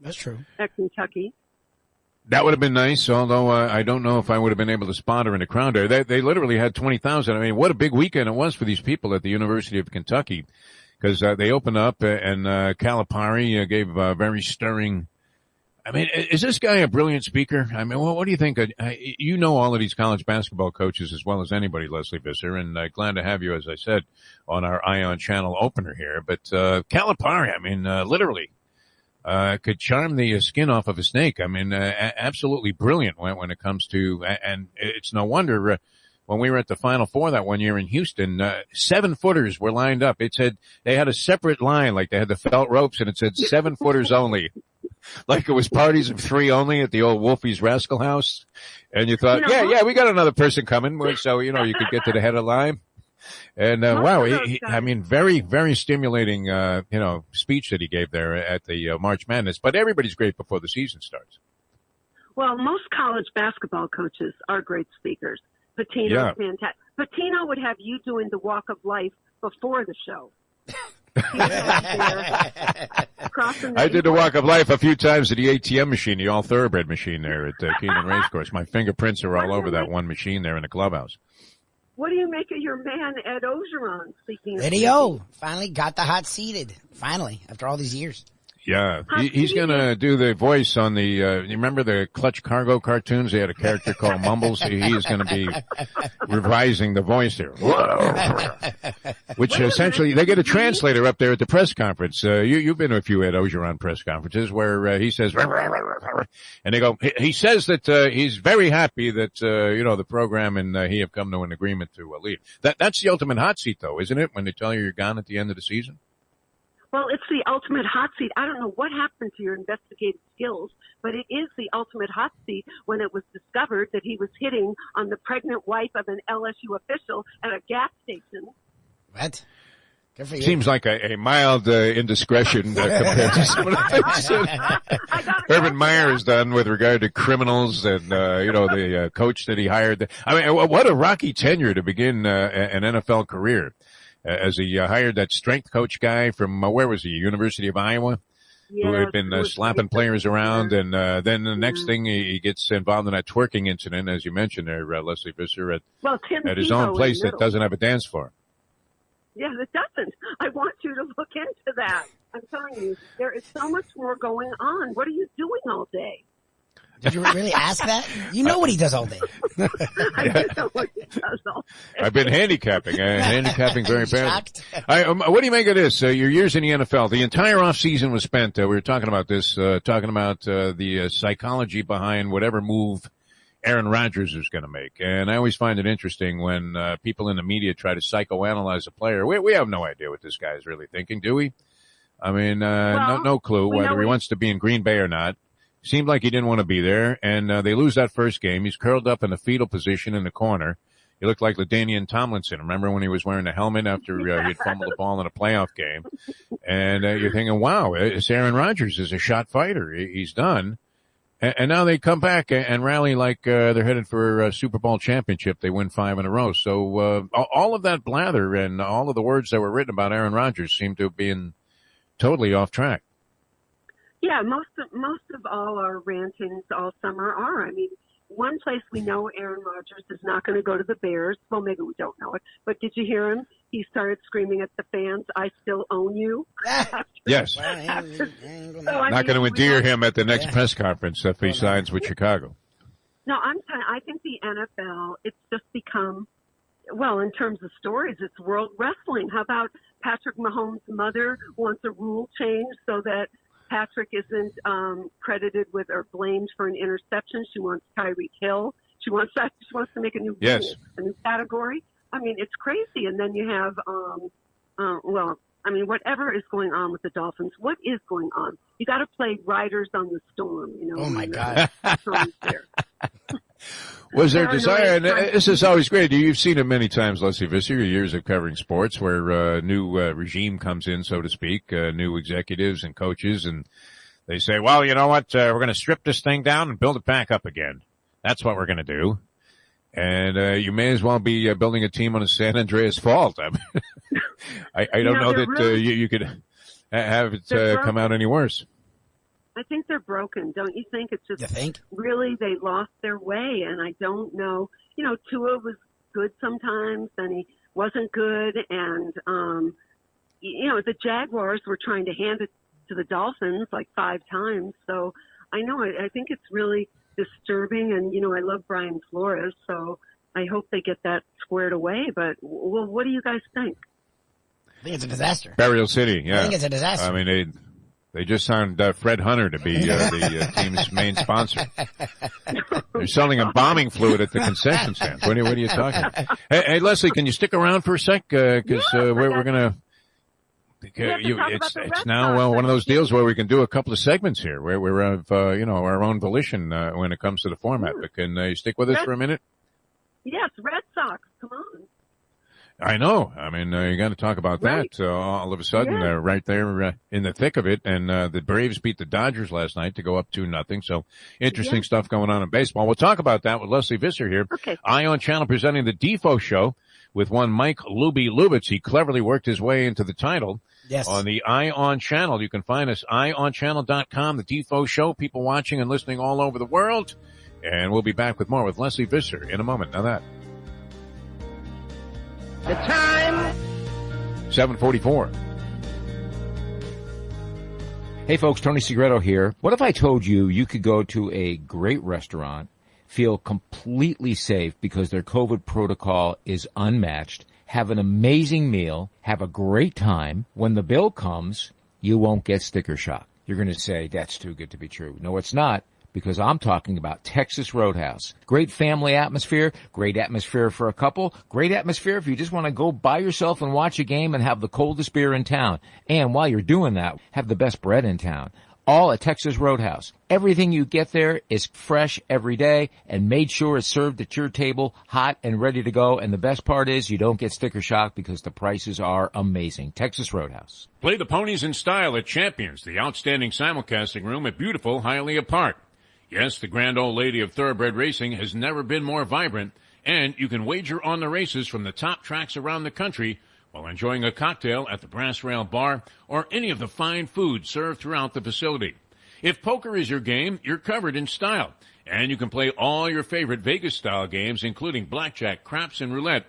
That's true. At Kentucky. That would have been nice, although I don't know if I would have been able to spot her in the crowd there. They literally had 20,000. I mean, what a big weekend it was for these people at the University of Kentucky, because they opened up and Calipari gave a very stirring. I mean, is this guy a brilliant speaker? I mean, what do you think? You know all of these college basketball coaches as well as anybody, Leslie Visser, and glad to have you, as I said, on our Ion Channel opener here. But Calipari, I mean, literally. Could charm the skin off of a snake. I mean, absolutely brilliant when it comes to, and it's no wonder, when we were at the Final Four that one year in Houston, 7-footers were lined up. It said, they had a separate line, like they had the felt ropes, and it said 7-footers only. Like it was parties of 3 only at the old Wolfie's Rascal House. And you thought, we got another person coming. So, you could get to the head of the line. And, wow, I mean, very, very stimulating, speech that he gave there at the March Madness. But everybody's great before the season starts. Well, most college basketball coaches are great speakers. Pitino's fantastic. Pitino would have you doing the walk of life before the show. I did the walk of life a few times at the ATM machine, the all thoroughbred machine there at Keeneland Racecourse. My fingerprints are all over that one machine there in the clubhouse. What do you make of your man, Ed Ogeron, speaking of Video. Finally got the hot seated. Finally, after all these years. Yeah, he's going to do the voice on the, you remember the Clutch Cargo cartoons? They had a character called Mumbles. He is going to be revising the voice there. Which essentially, they get a translator up there at the press conference. You've been to a few Ed Ogeron press conferences where he says, and they go, he says that he's very happy that, the program and he have come to an agreement to leave. That's the ultimate hot seat, though, isn't it, when they tell you you're gone at the end of the season? Well, it's the ultimate hot seat. I don't know what happened to your investigative skills, but it is the ultimate hot seat when it was discovered that he was hitting on the pregnant wife of an LSU official at a gas station. What? Good for you. Seems like a mild indiscretion compared to some of the things Urban Meyer has done with regard to criminals and, the coach that he hired. I mean, what a rocky tenure to begin an NFL career. As he hired that strength coach guy from, where was he, University of Iowa, who had been slapping players around. And then the next thing, he gets involved in that twerking incident, as you mentioned there, Leslie Visser, at his own place that doesn't have a dance floor. Yeah, it doesn't. I want you to look into that. I'm telling you, there is so much more going on. What are you doing all day? Did you really ask that? You know what he does all day. I do know what he does all day. I've been handicapping very badly. What do you make of this? Your years in the NFL, the entire off season was spent. We were talking about this, the psychology behind whatever move Aaron Rodgers is going to make. And I always find it interesting when people in the media try to psychoanalyze a player. We have no idea what this guy is really thinking, do we? I mean, no clue whether he wants to be in Green Bay or not. Seemed like he didn't want to be there, and they lose that first game. He's curled up in the fetal position in the corner. He looked like LaDainian Tomlinson. Remember when he was wearing the helmet after he had fumbled the ball in a playoff game? And you're thinking, wow, it's Aaron Rodgers is a shot fighter. He's done. And now they come back and rally like they're headed for a Super Bowl championship. They win 5 in a row. So all of that blather and all of the words that were written about Aaron Rodgers seem to have been totally off track. Yeah, most of all our rantings all summer are. I mean, one place we know Aaron Rodgers is not going to go to the Bears. Well, maybe we don't know it. But did you hear him? He started screaming at the fans, "I still own you." Yes. Not going to endear him at the next press conference if he signs with Chicago. No, I think the NFL, it's just become, well, in terms of stories, it's world wrestling. How about Patrick Mahomes' mother wants a rule change so that Patrick isn't credited with or blamed for an interception. She wants Tyreek Hill. She wants to make a new rule, a new category. I mean, it's crazy. And then you have, whatever is going on with the Dolphins. What is going on? You got to play Riders on the Storm. You know. Oh my God. Was there desire, and this is always great. You've seen it many times, Leslie Visser, your years of covering sports, where a new regime comes in, so to speak, new executives and coaches, and they say, well, you know what, we're going to strip this thing down and build it back up again. That's what we're going to do. And you may as well be building a team on a San Andreas fault. I mean, I don't know that you could have it come out any worse. I think they're broken, don't you think? It's just really they lost their way, and I don't know. You know, Tua was good sometimes, and he wasn't good, and the Jaguars were trying to hand it to the Dolphins like 5 times. So I know I think it's really disturbing, and I love Brian Flores, so I hope they get that squared away. But well, what do you guys think? I think it's a disaster. Burial City, yeah. I think it's a disaster. I mean, They just signed Fred Hunter to be the team's main sponsor. They're selling him bombing fluid at the concession stand. What are you talking? Hey, Leslie, can you stick around for a sec? Because we're gonna. It's now one of those deals where we can do a couple of segments here, where we have our own volition when it comes to the format. But can you stick with us for a minute? Yes, Red Sox. Come on. I know. I mean, you got to talk about that. All of a sudden, right there in the thick of it, and the Braves beat the Dodgers last night to go up 2-0. So interesting stuff going on in baseball. We'll talk about that with Leslie Visser here. Okay. Ion Channel presenting the Defo Show with one Mike Lubie Lubitz. He cleverly worked his way into the title. Yes. On the Ion Channel. You can find us, ionchannel.com, the Defo Show. People watching and listening all over the world. And we'll be back with more with Leslie Visser in a moment. Now that. The time. 7:44. Hey folks, Tony Segreto here. What if I told you you could go to a great restaurant, feel completely safe because their COVID protocol is unmatched, have an amazing meal, have a great time. When the bill comes, you won't get sticker shock. You're going to say, that's too good to be true. No, it's not, because I'm talking about Texas Roadhouse. Great family atmosphere, great atmosphere for a couple, great atmosphere if you just want to go by yourself and watch a game and have the coldest beer in town. And while you're doing that, have the best bread in town. All at Texas Roadhouse. Everything you get there is fresh every day and made sure it's served at your table, hot and ready to go. And the best part is you don't get sticker shock because the prices are amazing. Texas Roadhouse. Play the ponies in style at Champions, the outstanding simulcasting room at beautiful Hialeah Park. Yes, the grand old lady of thoroughbred racing has never been more vibrant, and you can wager on the races from the top tracks around the country while enjoying a cocktail at the Brass Rail Bar or any of the fine food served throughout the facility. If poker is your game, you're covered in style, and you can play all your favorite Vegas-style games, including blackjack, craps, and roulette,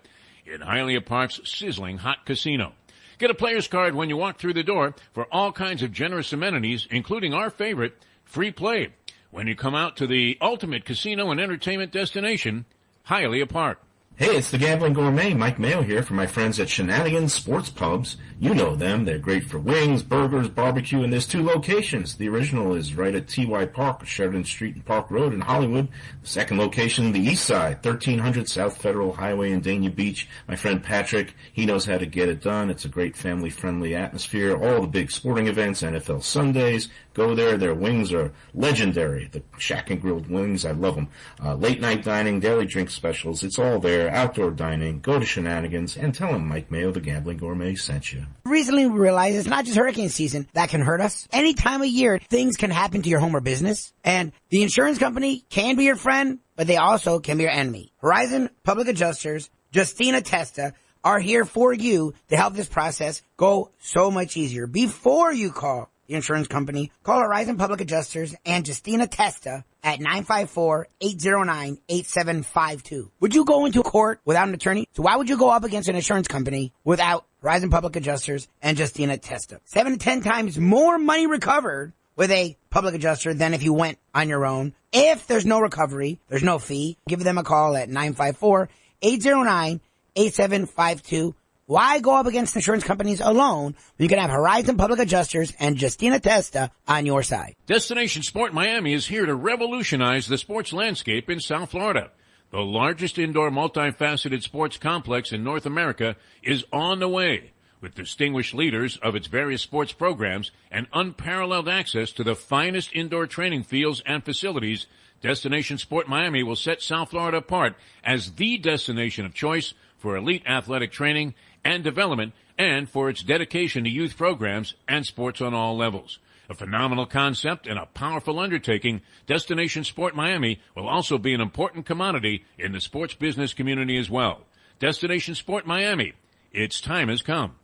in Hialeah Park's sizzling hot casino. Get a player's card when you walk through the door for all kinds of generous amenities, including our favorite, free play. when you come out to the ultimate casino and entertainment destination, Hialeah Park. Hey, it's the Gambling Gourmet, Mike Mayo here for my friends at Shenanigans Sports Pubs. You know them. They're great for wings, burgers, barbecue, and there's 2 locations. The original is right at T.Y. Park, Sheridan Street and Park Road in Hollywood. The second location, the east side, 1300 South Federal Highway in Dania Beach. My friend Patrick, he knows how to get it done. It's a great family-friendly atmosphere. All the big sporting events, NFL Sundays, go there. Their wings are legendary. The Shack and Grilled wings, I love them. Late-night dining, daily drink specials, it's all there. Outdoor dining, go to Shenanigans, and tell them Mike Mayo, the Gambling Gourmet, sent you. Recently we realized it's not just hurricane season that can hurt us. Any time of year, things can happen to your home or business. And the insurance company can be your friend, but they also can be your enemy. Horizon Public Adjusters, Justina Testa, are here for you to help this process go so much easier. Before you call the insurance company, call Horizon Public Adjusters and Justina Testa at 954-809-8752. Would you go into court without an attorney? So why would you go up against an insurance company without Horizon Public Adjusters and Justina Testa? 7 to 10 times more money recovered with a public adjuster than if you went on your own. If there's no recovery, there's no fee. Give them a call at 954-809-8752. Why go up against insurance companies alone when you can have Horizon Public Adjusters and Justina Testa on your side? Destination Sport Miami is here to revolutionize the sports landscape in South Florida. The largest indoor multifaceted sports complex in North America is on the way, with distinguished leaders of its various sports programs and unparalleled access to the finest indoor training fields and facilities. Destination Sport Miami will set South Florida apart as the destination of choice for elite athletic training and development, and for its dedication to youth programs and sports on all levels. A phenomenal concept and a powerful undertaking, Destination Sport Miami will also be an important commodity in the sports business community as well. Destination Sport Miami, its time has come.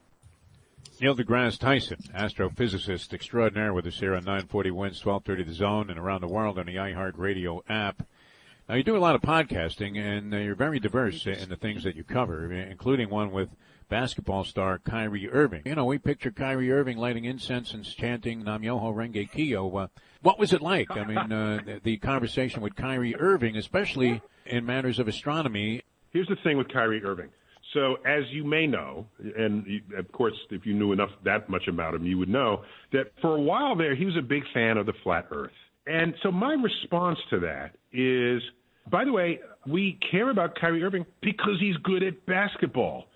Neil deGrasse Tyson, astrophysicist extraordinaire, with us here on 940 Wins, 1230 The Zone, and around the world on the iHeartRadio app. Now, you do a lot of podcasting, and you're very diverse in the things that you cover, including one with basketball star Kyrie Irving. You know, we picture Kyrie Irving lighting incense and chanting Nam Myoho Renge Kyo. What was it like? I mean, the conversation with Kyrie Irving, especially in matters of astronomy. Here's the thing with Kyrie Irving. So, as you may know, and of course, if you knew that much about him, you would know that for a while there, he was a big fan of the flat Earth. And so my response to that is, by the way, we care about Kyrie Irving because he's good at basketball.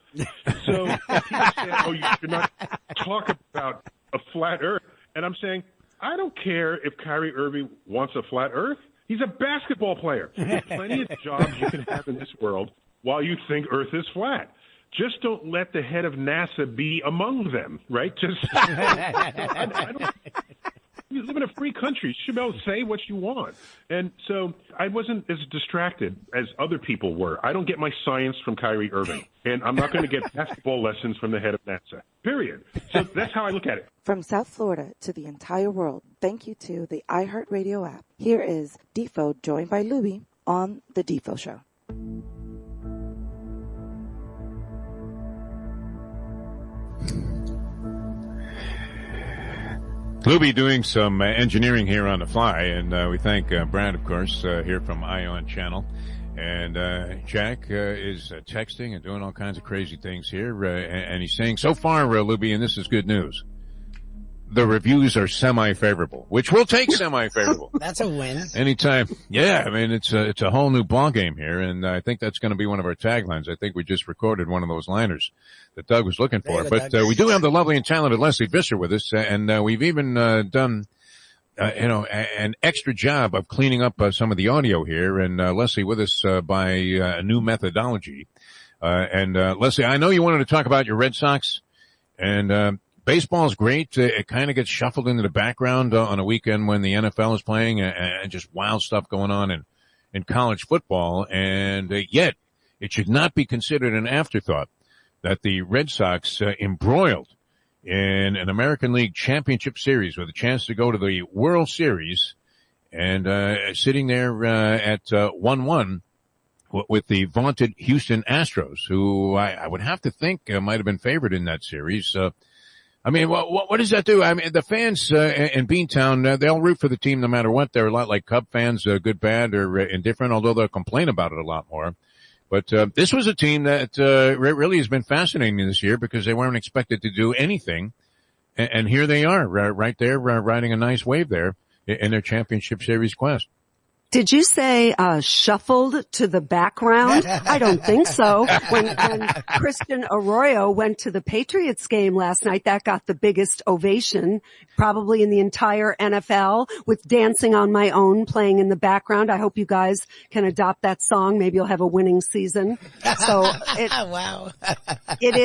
So people say, oh, you should not talk about a flat Earth. And I'm saying, I don't care if Kyrie Irving wants a flat Earth. He's a basketball player. There's plenty of jobs you can have in this world while you think Earth is flat. Just don't let the head of NASA be among them, right? Just I don't. You live in a free country. You should be able to say what you want. And so I wasn't as distracted as other people were. I don't get my science from Kyrie Irving, and I'm not going to get basketball lessons from the head of NASA, period. So that's how I look at it. From South Florida to the entire world, thank you to the iHeartRadio app. Here is Defo, joined by Lubie, on The Defo Show. Lubie doing some engineering here on the fly, and we thank Brad, of course, here from Ion Channel. And Jack is texting and doing all kinds of crazy things here, and he's saying, so far, Lubie, and this is good news, the reviews are semi-favorable, which we'll take semi-favorable. That's a win. Anytime. Yeah, I mean, it's a whole new ballgame here, and I think that's going to be one of our taglines. I think we just recorded one of those liners that Doug was looking for. But we do have the lovely and talented Leslie Visser with us, and we've even done an extra job of cleaning up some of the audio here, and Leslie with us by a new methodology. And Leslie, I know you wanted to talk about your Red Sox, and baseball is great. It kind of gets shuffled into the background on a weekend when the NFL is playing, and just wild stuff going on in college football. And yet, it should not be considered an afterthought that the Red Sox embroiled in an American League Championship Series with a chance to go to the World Series, and sitting there at 1-1 with the vaunted Houston Astros, who I would have to think might have been favored in that series. I mean, what does that do? I mean, the fans in Beantown, they'll root for the team no matter what. They're a lot like Cub fans, good, bad, or indifferent, although they'll complain about it a lot more. But this was a team that really has been fascinating this year because they weren't expected to do anything. And here they are, right there, riding a nice wave there in their championship series quest. Did you say shuffled to the background? I don't think so. When Christian Arroyo went to the Patriots game last night, that got the biggest ovation probably in the entire NFL, with Dancing on My Own playing in the background. I hope you guys can adopt that song. Maybe you'll have a winning season. So wow. it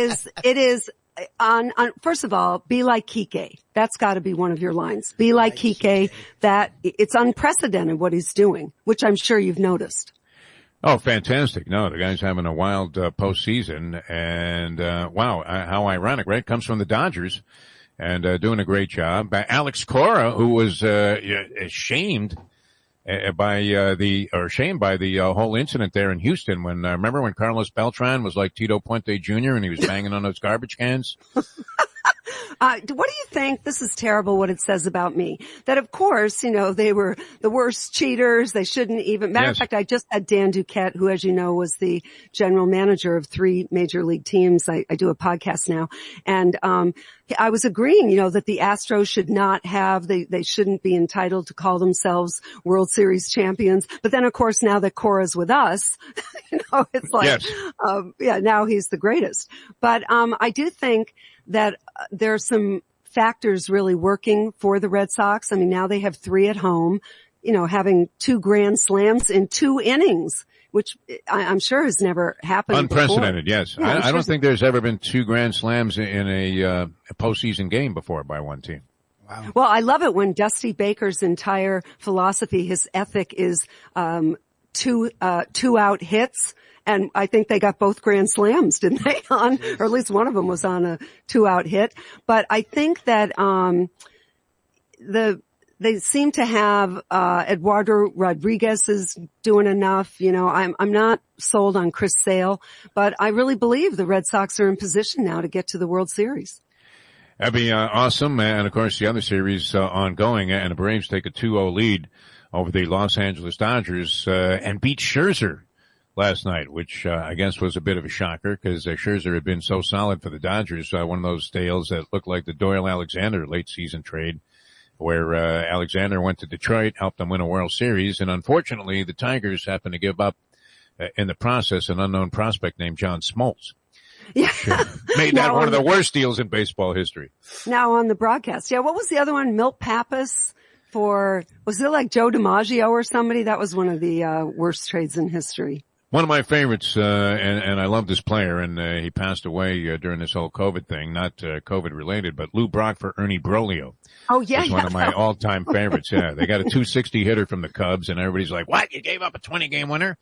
is on first of all, be like Kike. That's got to be one of your lines. Be like Kike. That it's unprecedented what he's doing, which I'm sure you've noticed. Oh, fantastic. No, the guy's having a wild postseason, and wow, how ironic, right? Comes from the Dodgers and doing a great job. Alex Cora, who was shamed by the whole incident there in Houston when remember when Carlos Beltran was like Tito Puente Jr. and he was banging on those garbage cans? What do you think? This is terrible what it says about me. That of course, they were the worst cheaters. They shouldn't even. Matter of fact, I just had Dan Duquette, who, as you know, was the general manager of 3 major league teams. I do a podcast now. And, I was agreeing, that the Astros should not have, they shouldn't be entitled to call themselves World Series champions. But then of course, now that Cora's with us, it's like, yes. Now he's the greatest. But, I do think that there are some factors really working for the Red Sox. I mean, now they have 3 at home, having 2 grand slams in 2 innings, which I'm sure has never happened Unprecedented, before. Yes. Yeah, I don't think there's ever been 2 grand slams in a postseason game before by one team. Wow. Well, I love it when Dusty Baker's entire philosophy, his ethic is, 2 out hits. And I think they got both grand slams, didn't they? Or at least one of them was on a 2-out hit. But I think that, they seem to have, Eduardo Rodriguez is doing enough. I'm not sold on Chris Sale, but I really believe the Red Sox are in position now to get to the World Series. That'd be, awesome. And of course, the other series, ongoing, and the Braves take a 2-0 lead over the Los Angeles Dodgers, and beat Scherzer last night, which I guess was a bit of a shocker because Scherzer had been so solid for the Dodgers. One of those deals that looked like the Doyle-Alexander late season trade where Alexander went to Detroit, helped them win a World Series, and unfortunately the Tigers happened to give up in the process an unknown prospect named John Smoltz. Yeah. Made that one of the worst deals in baseball history. Now on the broadcast. Yeah, what was the other one? Milt Pappas was it like Joe DiMaggio or somebody? That was one of the worst trades in history. One of my favorites, and I love this player, and he passed away during this whole COVID thing, not COVID related, but Lou Brock for Ernie Broglio. Oh, yeah. It's one of my all-time favorites, yeah. They got a 260 hitter from the Cubs, and everybody's like, what? You gave up a 20-game winner?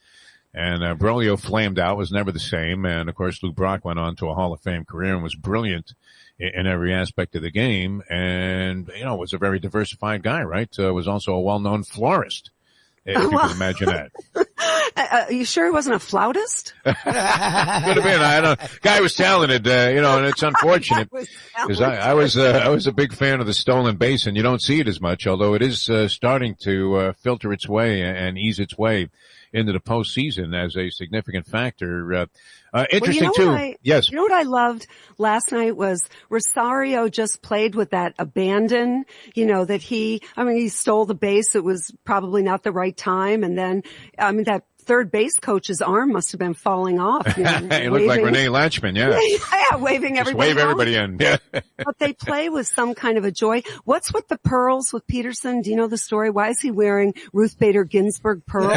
And Broglio flamed out, was never the same, and of course Lou Brock went on to a Hall of Fame career and was brilliant in every aspect of the game, and, was a very diversified guy, right? Was also a well-known florist, if you can imagine that. Are you sure he wasn't a flautist? Could have been. I don't know. Guy was talented, and it's unfortunate because I was a big fan of the stolen base, and you don't see it as much, although it is starting to filter its way and ease its way into the postseason as a significant factor. Interesting too. Yes. You know what I loved last night was Rosario just played with that abandon, that he stole the base. It was probably not the right time. And then, that third base coach's arm must have been falling off. It looked like Renee Latchman, yeah. Yeah, waving just everybody. Wave everybody in. Yeah. But they play with some kind of a joy. What's with the pearls with Peterson? Do you know the story? Why is he wearing Ruth Bader Ginsburg pearls?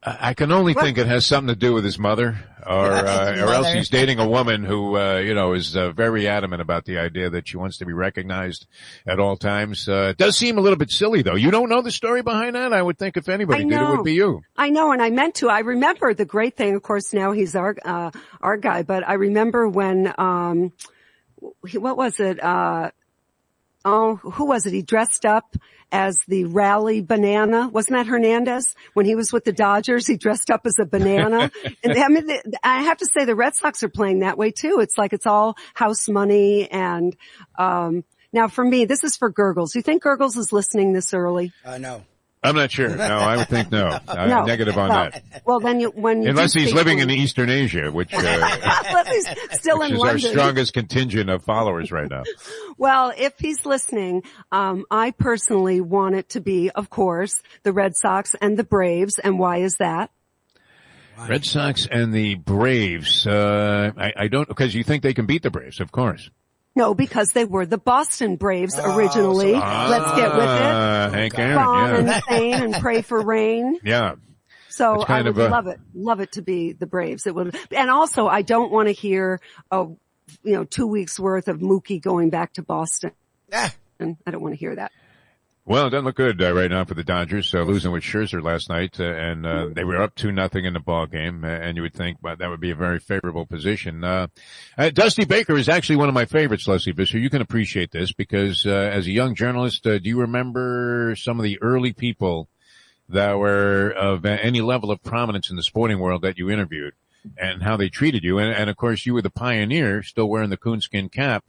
I can only think it has something to do with his mother, or else he's dating a woman who, is very adamant about the idea that she wants to be recognized at all times. It does seem a little bit silly, though. You don't know the story behind that? I would think if anybody did, it would be you. I know, and I meant to. I remember the great thing. Of course, now he's our guy, but I remember when, what was it? who was it? He dressed up as the rally banana. Wasn't that Hernandez? When he was with the Dodgers, he dressed up as a banana. And I mean, I have to say the Red Sox are playing that way too. It's like it's all house money. And, now for me, this is for Gurgles. Do you think Gurgles is listening this early? No. I'm not sure. No, I would think no. I'm negative on that. Well, then unless he's living in Eastern Asia, which, unless he's still in is London. Our strongest contingent of followers right now. Well, if he's listening, I personally want it to be, of course, the Red Sox and the Braves. And why is that? Red Sox and the Braves. I don't, because you think they can beat the Braves, of course. No, because they were the Boston Braves originally. Let's get with it. Hank Aaron, Bomb and Fane and pray for rain. Yeah. So I would love it to be the Braves. It would, and also I don't want to hear, 2 weeks worth of Mookie going back to Boston. And I don't want to hear that. Well, it doesn't look good right now for the Dodgers, losing with Scherzer last night, and they were up 2-0 in the ball game, and you would think that would be a very favorable position. Dusty Baker is actually one of my favorites, Leslie Visser. You can appreciate this because as a young journalist, do you remember some of the early people that were of any level of prominence in the sporting world that you interviewed? And how they treated you. And of course, you were the pioneer, still wearing the coonskin cap.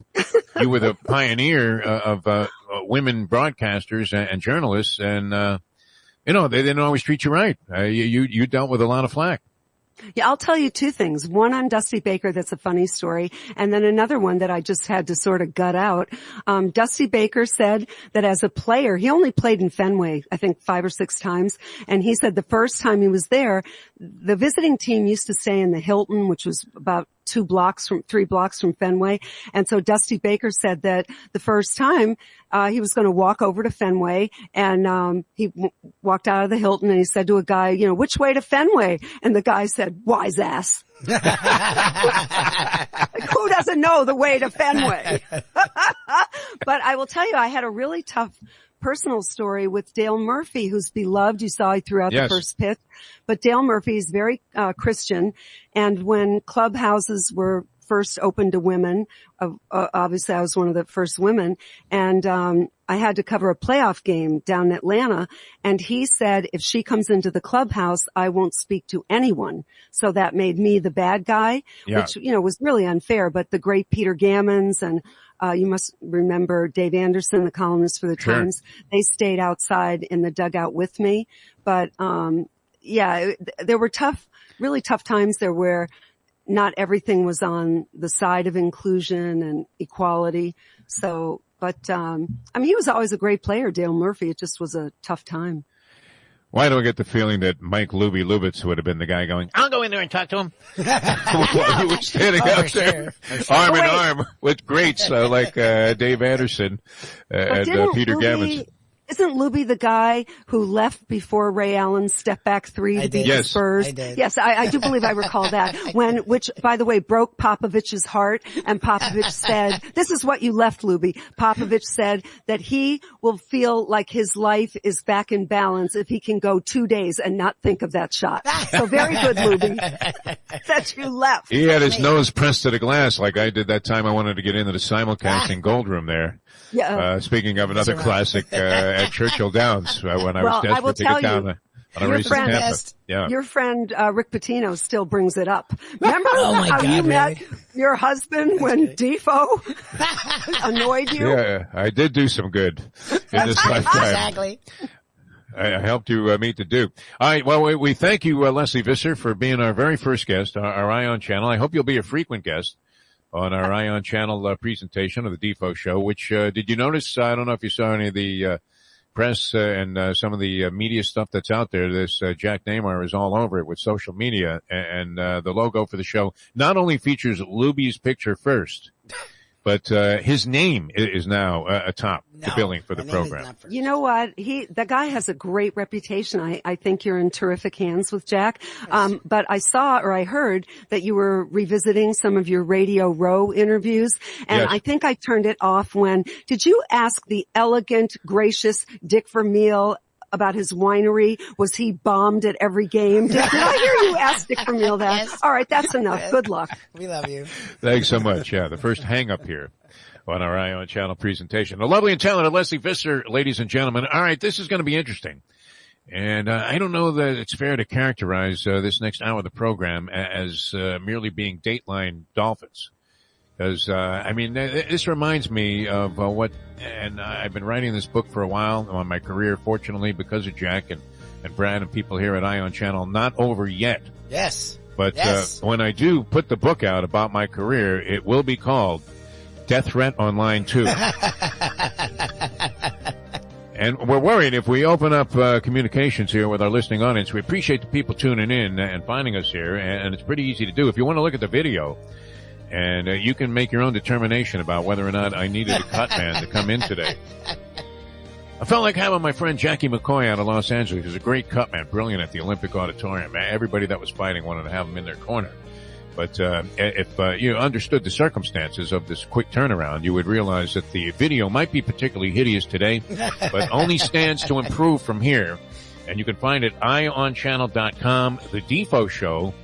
You were the pioneer of women broadcasters and journalists. And, they didn't always treat you right. You dealt with a lot of flack. Yeah, I'll tell you two things. One on Dusty Baker that's a funny story, and then another one that I just had to sort of gut out. Dusty Baker said that as a player, he only played in Fenway, I think 5 or 6 times, and he said the first time he was there, the visiting team used to stay in the Hilton, which was about 3 blocks from Fenway. And so Dusty Baker said that the first time, he was going to walk over to Fenway and, he walked out of the Hilton and he said to a guy, which way to Fenway? And the guy said, wise ass. Like, who doesn't know the way to Fenway? But I will tell you, I had a really tough personal story with Dale Murphy, who's beloved. You saw he threw out the first pitch. But Dale Murphy is very Christian. And when clubhouses were first open to women, obviously I was one of the first women, and I had to cover a playoff game down in Atlanta, and he said, if she comes into the clubhouse, I won't speak to anyone. So that made me the bad guy, which, was really unfair. But the great Peter Gammons and you must remember Dave Anderson, the columnist for the Times. They stayed outside in the dugout with me. But, there were really tough times there where not everything was on the side of inclusion and equality. So, but, he was always a great player, Dale Murphy. It just was a tough time. Why do I get the feeling that Mike Lubitz would have been the guy going, I'll go in there and talk to him? While he was standing out there, arm in arm with greats like Dave Anderson and Peter Gammons. Isn't Lubie the guy who left before Ray Allen's step back 3 to beat the Spurs? I did. Yes, I do believe I recall that. Which, by the way, broke Popovich's heart. And Popovich said, this is what you left, Lubie. Popovich said that he will feel like his life is back in balance if he can go 2 days and not think of that shot. So very good, Lubie, that you left. He had his nose pressed to the glass like I did that time I wanted to get into the simulcasting gold room there. Yeah. Speaking of another classic, at Churchill Downs, when I was desperate to get down on a race in Tampa. Yeah. Your friend, Rick Pitino still brings it up. Remember how you met your husband when Defo annoyed you? Yeah, I did do some good in this lifetime. Exactly. I helped you meet the Duke. All right, well, we thank you, Leslie Visser, for being our very first guest, our Ion channel. I hope you'll be a frequent guest on our Ion channel presentation of the Defo show, which did you notice? I don't know if you saw any of the press and some of the media stuff that's out there. This Jack Neymar is all over it with social media, and the logo for the show not only features Lubie's picture first, but his name is now atop the billing for the program. You know what? The guy has a great reputation. I think you're in terrific hands with Jack. But I heard that you were revisiting some of your Radio Row interviews, and I think I turned it off did you ask the elegant, gracious Dick Vermeil about his winery? Was he bombed at every game? Did I hear you ask Dick Vermeil that? Yes. All right, that's enough. Good luck. We love you. Thanks so much. Yeah, the first hang up here on our Eye on Channel presentation. The lovely and talented Leslie Visser, ladies and gentlemen. All right, this is going to be interesting. And I don't know that it's fair to characterize this next hour of the program as merely being Dateline Dolphins. Because, I mean, this reminds me of what, and I've been writing this book for a while on my career, fortunately, because of Jack and Brad and people here at Eye on Channel. Not over yet. Yes. But when I do put the book out about my career, it will be called Death Threat on Line 2. And we're worried if we open up communications here with our listening audience. We appreciate the people tuning in and finding us here, and it's pretty easy to do. If you want to look at the video, and you can make your own determination about whether or not I needed a cut man to come in today. I felt like having my friend Jackie McCoy out of Los Angeles. He was a great cut man, brilliant at the Olympic Auditorium. Everybody that was fighting wanted to have him in their corner. But if you understood the circumstances of this quick turnaround, you would realize that the video might be particularly hideous today, but only stands to improve from here. And you can find it eyeonchannel.com, The Defo Show,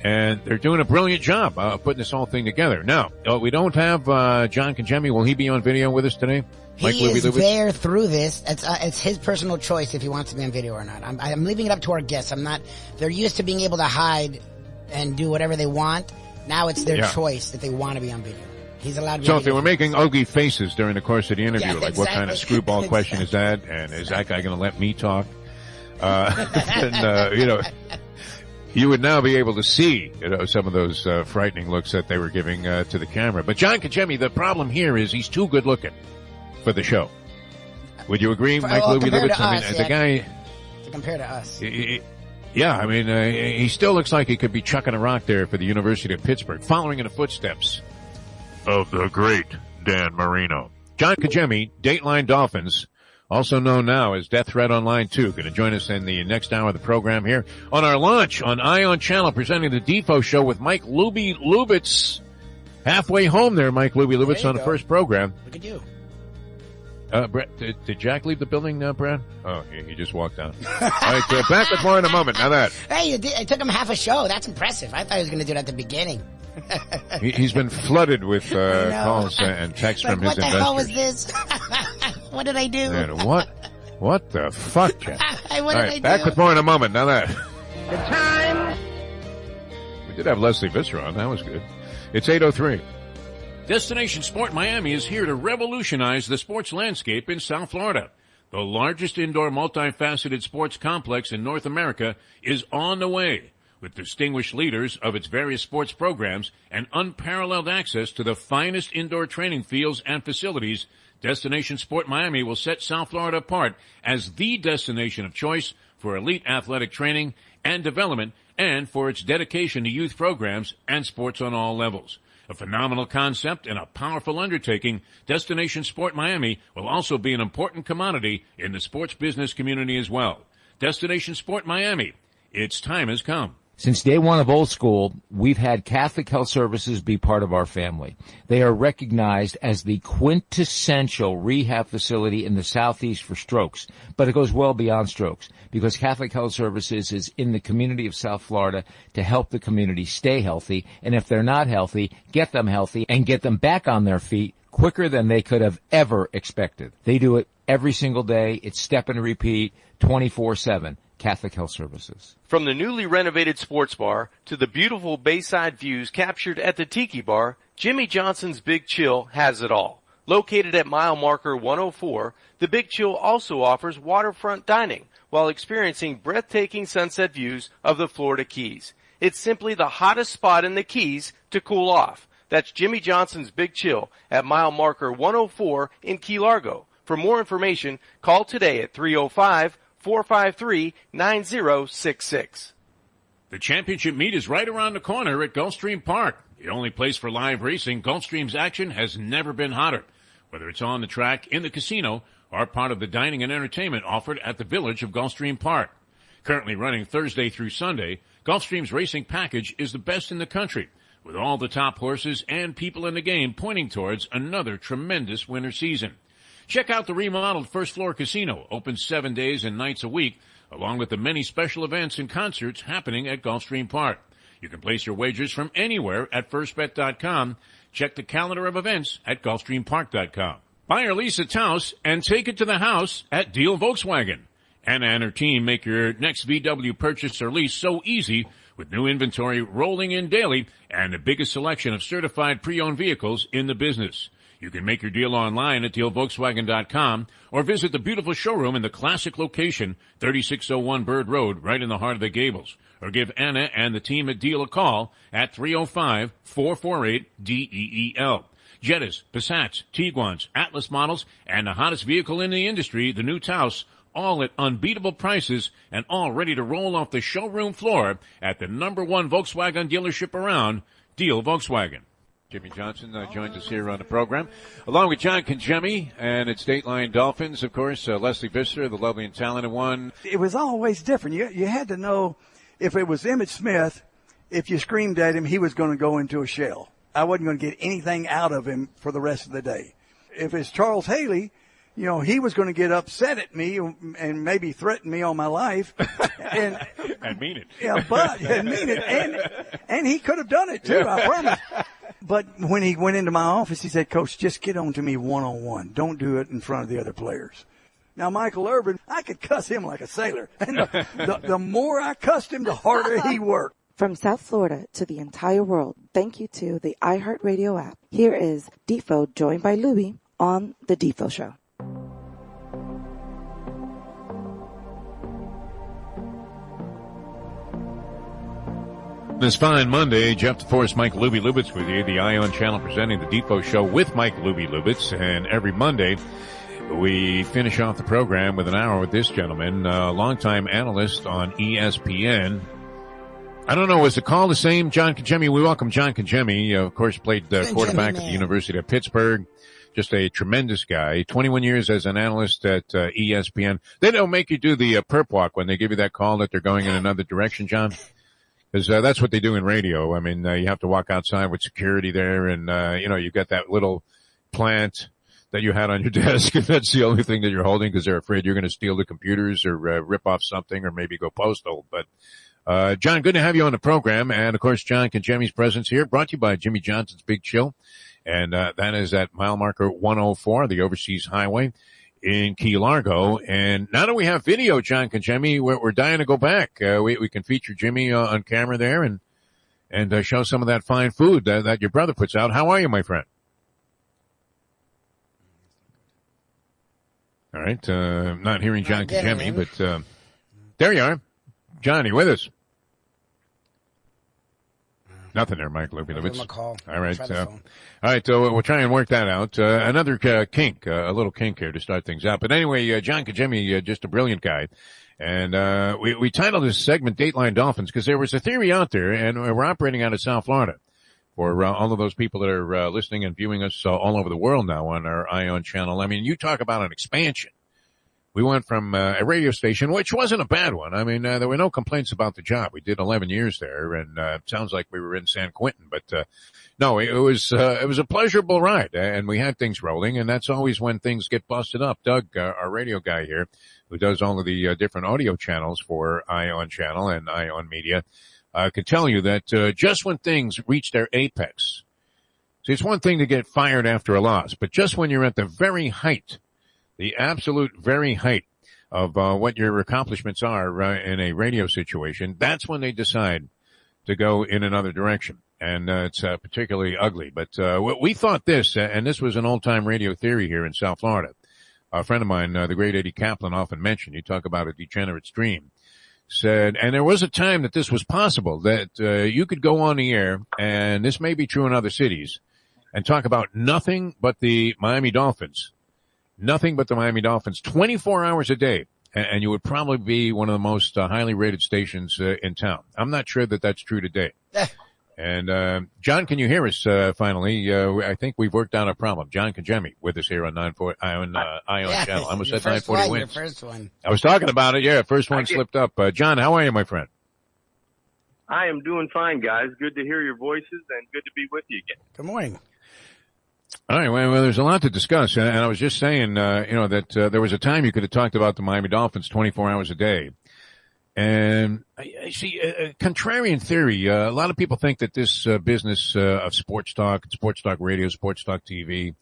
and they're doing a brilliant job putting this whole thing together. Now, we don't have John Congemi. Will he be on video with us today? He is there through this. It's his personal choice if he wants to be on video or not. I'm leaving it up to our guests. They're used to being able to hide and do whatever they want. Now it's their choice that they want to be on video. He's allowed to be on video. So if they were making ugly faces during the course of the interview, like what kind of screwball question is that? And is that guy going to let me talk? Then, you would now be able to see, some of those frightening looks that they were giving to the camera. But John Congemi, the problem here is he's too good looking for the show. Would you agree, Mike Lubie? The guy to compare to us. He still looks like he could be chucking a rock there for the University of Pittsburgh, following in the footsteps of the great Dan Marino. John Congemi, Dateline Dolphins, also known now as Death Threat on Line 2, going to join us in the next hour of the program here on our launch on Eye on Channel, presenting the Defo Show with Mike Lubie Lubitz. Halfway home there, Mike Lubie Lubitz on the first program. Look at you. Brett, did Jack leave the building now, Brad? Oh, he just walked out. All right, back with more in a moment. Now that. Hey, it took him half a show. That's impressive. I thought he was going to do it at the beginning. He's been flooded with calls and texts from his investors. What the hell was this? What did I do? Man, what the fuck, Jack? What did I do? Back with more in a moment. Now that. The time. We did have Leslie Visser on. That was good. It's 8:03. Destination Sport Miami is here to revolutionize the sports landscape in South Florida. The largest indoor multifaceted sports complex in North America is on the way, with distinguished leaders of its various sports programs and unparalleled access to the finest indoor training fields and facilities. Destination Sport Miami will set South Florida apart as the destination of choice for elite athletic training and development, and for its dedication to youth programs and sports on all levels. A phenomenal concept and a powerful undertaking, Destination Sport Miami will also be an important commodity in the sports business community as well. Destination Sport Miami, its time has come. Since day one of Old School, we've had Catholic Health Services be part of our family. They are recognized as the quintessential rehab facility in the Southeast for strokes, but it goes well beyond strokes because Catholic Health Services is in the community of South Florida to help the community stay healthy, and if they're not healthy, get them healthy and get them back on their feet quicker than they could have ever expected. They do it every single day. It's step and repeat 24/7. Catholic Health Services. From the newly renovated sports bar to the beautiful bayside views captured at the Tiki Bar, Jimmy Johnson's Big Chill has it all. Located at mile marker 104, the Big Chill also offers waterfront dining while experiencing breathtaking sunset views of the Florida Keys. It's simply the hottest spot in the Keys to cool off. That's Jimmy Johnson's Big Chill at mile marker 104 in Key Largo. For more information, call today at 305-453-9066. The championship meet is right around the corner at Gulfstream Park. The only place for live racing, Gulfstream's action has never been hotter. Whether it's on the track, in the casino, or part of the dining and entertainment offered at the Village of Gulfstream Park. Currently running Thursday through Sunday, Gulfstream's racing package is the best in the country, with all the top horses and people in the game pointing towards another tremendous winter season. Check out the remodeled first floor casino, open 7 days and nights a week, along with the many special events and concerts happening at Gulfstream Park. You can place your wagers from anywhere at firstbet.com. Check the calendar of events at GulfstreamPark.com. Buy or lease a house and take it to the house at Deal Volkswagen. Anna and her team make your next VW purchase or lease so easy with new inventory rolling in daily and the biggest selection of certified pre-owned vehicles in the business. You can make your deal online at DealVolkswagen.com or visit the beautiful showroom in the classic location, 3601 Bird Road, right in the heart of the Gables. Or give Anna and the team at Deal a call at 305-448-DEEL. Jettas, Passats, Tiguans, Atlas models, and the hottest vehicle in the industry, the new Taos, all at unbeatable prices and all ready to roll off the showroom floor at the #1 Volkswagen dealership around, Deal Volkswagen. Jimmy Johnson joins us here on the program, along with John Congemi and its Dateline Dolphins, of course, Leslie Visser, the lovely and talented one. It was always different. You had to know if it was Emmitt Smith, if you screamed at him, he was going to go into a shell. I wasn't going to get anything out of him for the rest of the day. If it's Charles Haley, you know, he was going to get upset at me and maybe threaten me on my life. And mean it. Yeah, and mean it. And he could have done it too, I promise. But when he went into my office, he said, Coach, just get on to me one-on-one. Don't do it in front of the other players. Now, Michael Irvin, I could cuss him like a sailor. And the more I cussed him, the harder he worked. From South Florida to the entire world, thank you to the iHeartRadio app. Here is Defo joined by Lubie on The Defo Show. This fine Monday, Jeff DeForest, Mike Lubie Lubitz with you, the Ion Channel presenting the Defo Show with Mike Lubie Lubitz. And every Monday, we finish off the program with an hour with this gentleman, a longtime analyst on ESPN. I don't know, was the call the same? John Congemi, we welcome John Congemi, of course, played quarterback at the University of Pittsburgh. Just a tremendous guy. 21 years as an analyst at ESPN. They don't make you do the perp walk when they give you that call that they're going in another direction, John. Because that's what they do in radio. I mean, you have to walk outside with security there, and you've got that little plant that you had on your desk, and that's the only thing that you're holding because they're afraid you're going to steal the computers or rip off something or maybe go postal. But John, good to have you on the program, and of course, John Congemi's presence here, brought to you by Jimmy Johnson's Big Chill, and that is at mile marker 104, the Overseas Highway in Key Largo. And now that we have video, John Congemi, we're dying to go back. We can feature Jimmy on camera there and show some of that fine food that your brother puts out. How are you, my friend? All right. Not hearing John Congemi, but there you are. John, you with us? Nothing there, Mike Lubie. All right. All right. We'll try and work that out. Another kink, a little kink here to start things out. But anyway, John Congemi, just a brilliant guy. And we titled this segment Dateline Dolphins because there was a theory out there, and we're operating out of South Florida for all of those people that are listening and viewing us all over the world now on our Ion channel. I mean, you talk about an expansion. We went from a radio station, which wasn't a bad one. I mean, there were no complaints about the job. We did 11 years there, and it sounds like we were in San Quentin. But no, it was a pleasurable ride, and we had things rolling, and that's always when things get busted up. Doug, our radio guy here, who does all of the different audio channels for Ion Channel and Ion Media, could tell you that just when things reach their apex, see, it's one thing to get fired after a loss, but just when you're at the very height, the absolute very height of what your accomplishments are in a radio situation, that's when they decide to go in another direction. And it's particularly ugly. But we thought this, and this was an old-time radio theory here in South Florida. A friend of mine, the great Eddie Kaplan, often mentioned, you talk about a degenerate's dream, said, and there was a time that this was possible, that you could go on the air, and this may be true in other cities, and talk about nothing but the Miami Dolphins. Nothing but the Miami Dolphins, 24 hours a day, and you would probably be one of the most highly rated stations in town. I'm not sure that that's true today. And John, can you hear us finally? I think we've worked out a problem. John Congemi with us here on Ion Channel. I almost said 940 wins. Your first one. I was talking about it. Yeah, first one slipped up. John, how are you, my friend? I am doing fine, guys. Good to hear your voices and good to be with you again. Good morning. All right, well, there's a lot to discuss, and I was just saying, that there was a time you could have talked about the Miami Dolphins 24 hours a day, And I see a contrarian theory. A lot of people think that this business of sports talk radio, sports talk TV,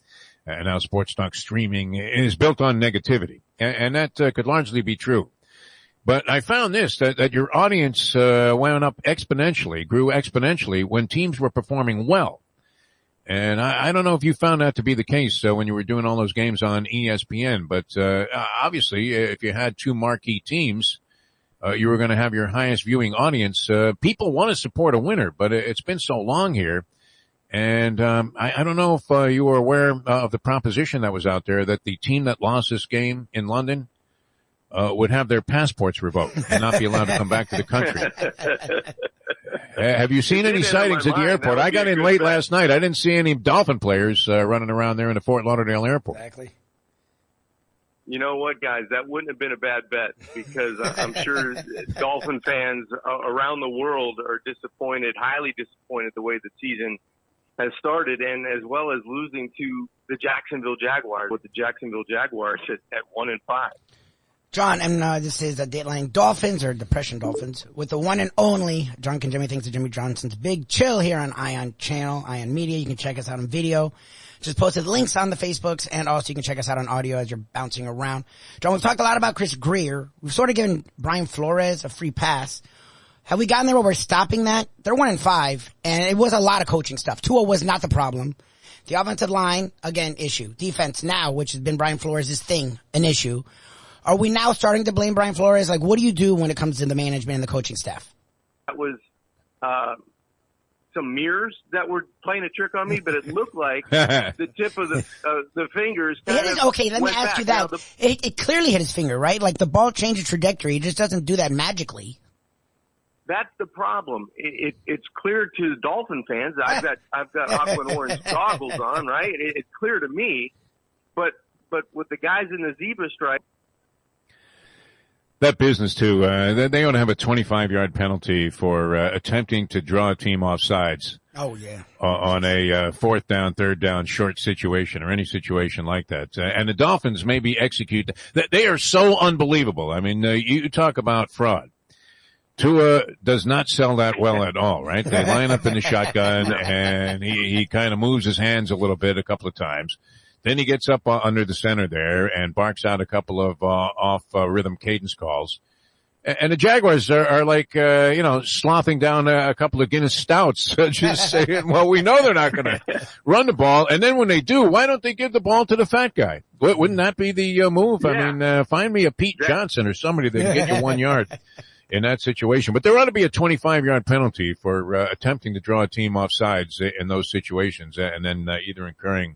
and now sports talk streaming is built on negativity. And that could largely be true. But I found that your audience went up exponentially, grew exponentially when teams were performing well. And I don't know if you found that to be the case when you were doing all those games on ESPN. But obviously, if you had two marquee teams, you were going to have your highest viewing audience. People want to support a winner, but it's been so long here. And I don't know if you were aware of the proposition that was out there that the team that lost this game in London would have their passports revoked and not be allowed to come back to the country. Have you seen any sightings at the airport? I got in late last night. I didn't see any Dolphin players running around there in the Fort Lauderdale airport. Exactly. You know what, guys? That wouldn't have been a bad bet because I'm sure Dolphin fans around the world are disappointed, highly disappointed the way the season has started, and as well as losing to the Jacksonville Jaguars, with the Jacksonville Jaguars at 1-5. John, and this is a Dateline Dolphins or Depression Dolphins with the one and only Drunken Jimmy. Thanks to Jimmy Johnson's Big Chill here on Ion Channel, Ion Media. You can check us out on video. Just posted links on the Facebooks, and also you can check us out on audio as you're bouncing around. John, we've talked a lot about Chris Grier. We've sort of given Brian Flores a free pass. Have we gotten there where we're stopping that? They're 1-5, and it was a lot of coaching stuff. Tua was not the problem. The offensive line, again, issue. Defense now, which has been Brian Flores' thing, an issue. Are we now starting to blame Brian Flores? Like, what do you do when it comes to the management and the coaching staff? That was some mirrors that were playing a trick on me, but it looked like the tip of the fingers. Okay, let me ask you that. It clearly hit his finger, right? Like, the ball changed its trajectory. It just doesn't do that magically. That's the problem. It's clear to Dolphin fans. I've got aqua and orange goggles on, right? It's clear to me, but with the guys in the zebra stripe. That business too. They ought to have a 25-yard penalty for attempting to draw a team off sides. Oh yeah. On a fourth down, third down, short situation or any situation like that. And the Dolphins maybe execute. They are so unbelievable. I mean, you talk about fraud. Tua does not sell that well at all, right? They line up in the shotgun and he kind of moves his hands a little bit a couple of times. Then he gets up under the center there and barks out a couple of off rhythm cadence calls. And the Jaguars are like, slothing down a couple of Guinness stouts, just saying, well, we know they're not going to run the ball. And then when they do, why don't they give the ball to the fat guy? Wouldn't that be the move? Yeah. I mean, find me a Pete Johnson or somebody that can get you 1 yard in that situation. But there ought to be a 25-yard penalty for attempting to draw a team off sides in those situations and then either incurring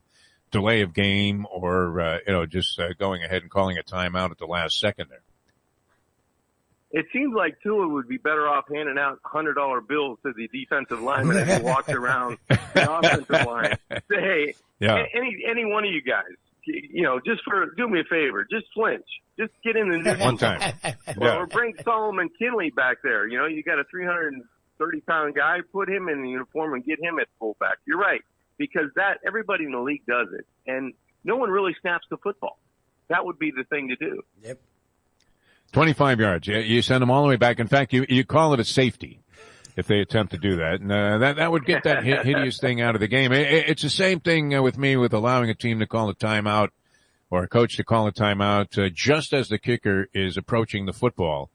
delay of game or, just going ahead and calling a timeout at the last second there. It seems like Tua would be better off handing out $100 bills to the defensive lineman as he walks around the offensive line. Say, hey, any one of you guys, do me a favor, just flinch. Just get in the new one time. Or bring Solomon Kinley back there. You got a 330-pound guy, put him in the uniform and get him at fullback. You're right. Because everybody in the league does it, and no one really snaps the football. That would be the thing to do. Yep. 25 yards. You send them all the way back. In fact, you call it a safety if they attempt to do that, and that would get that hideous thing out of the game. It's the same thing with me with allowing a team to call a timeout or a coach to call a timeout just as the kicker is approaching the football,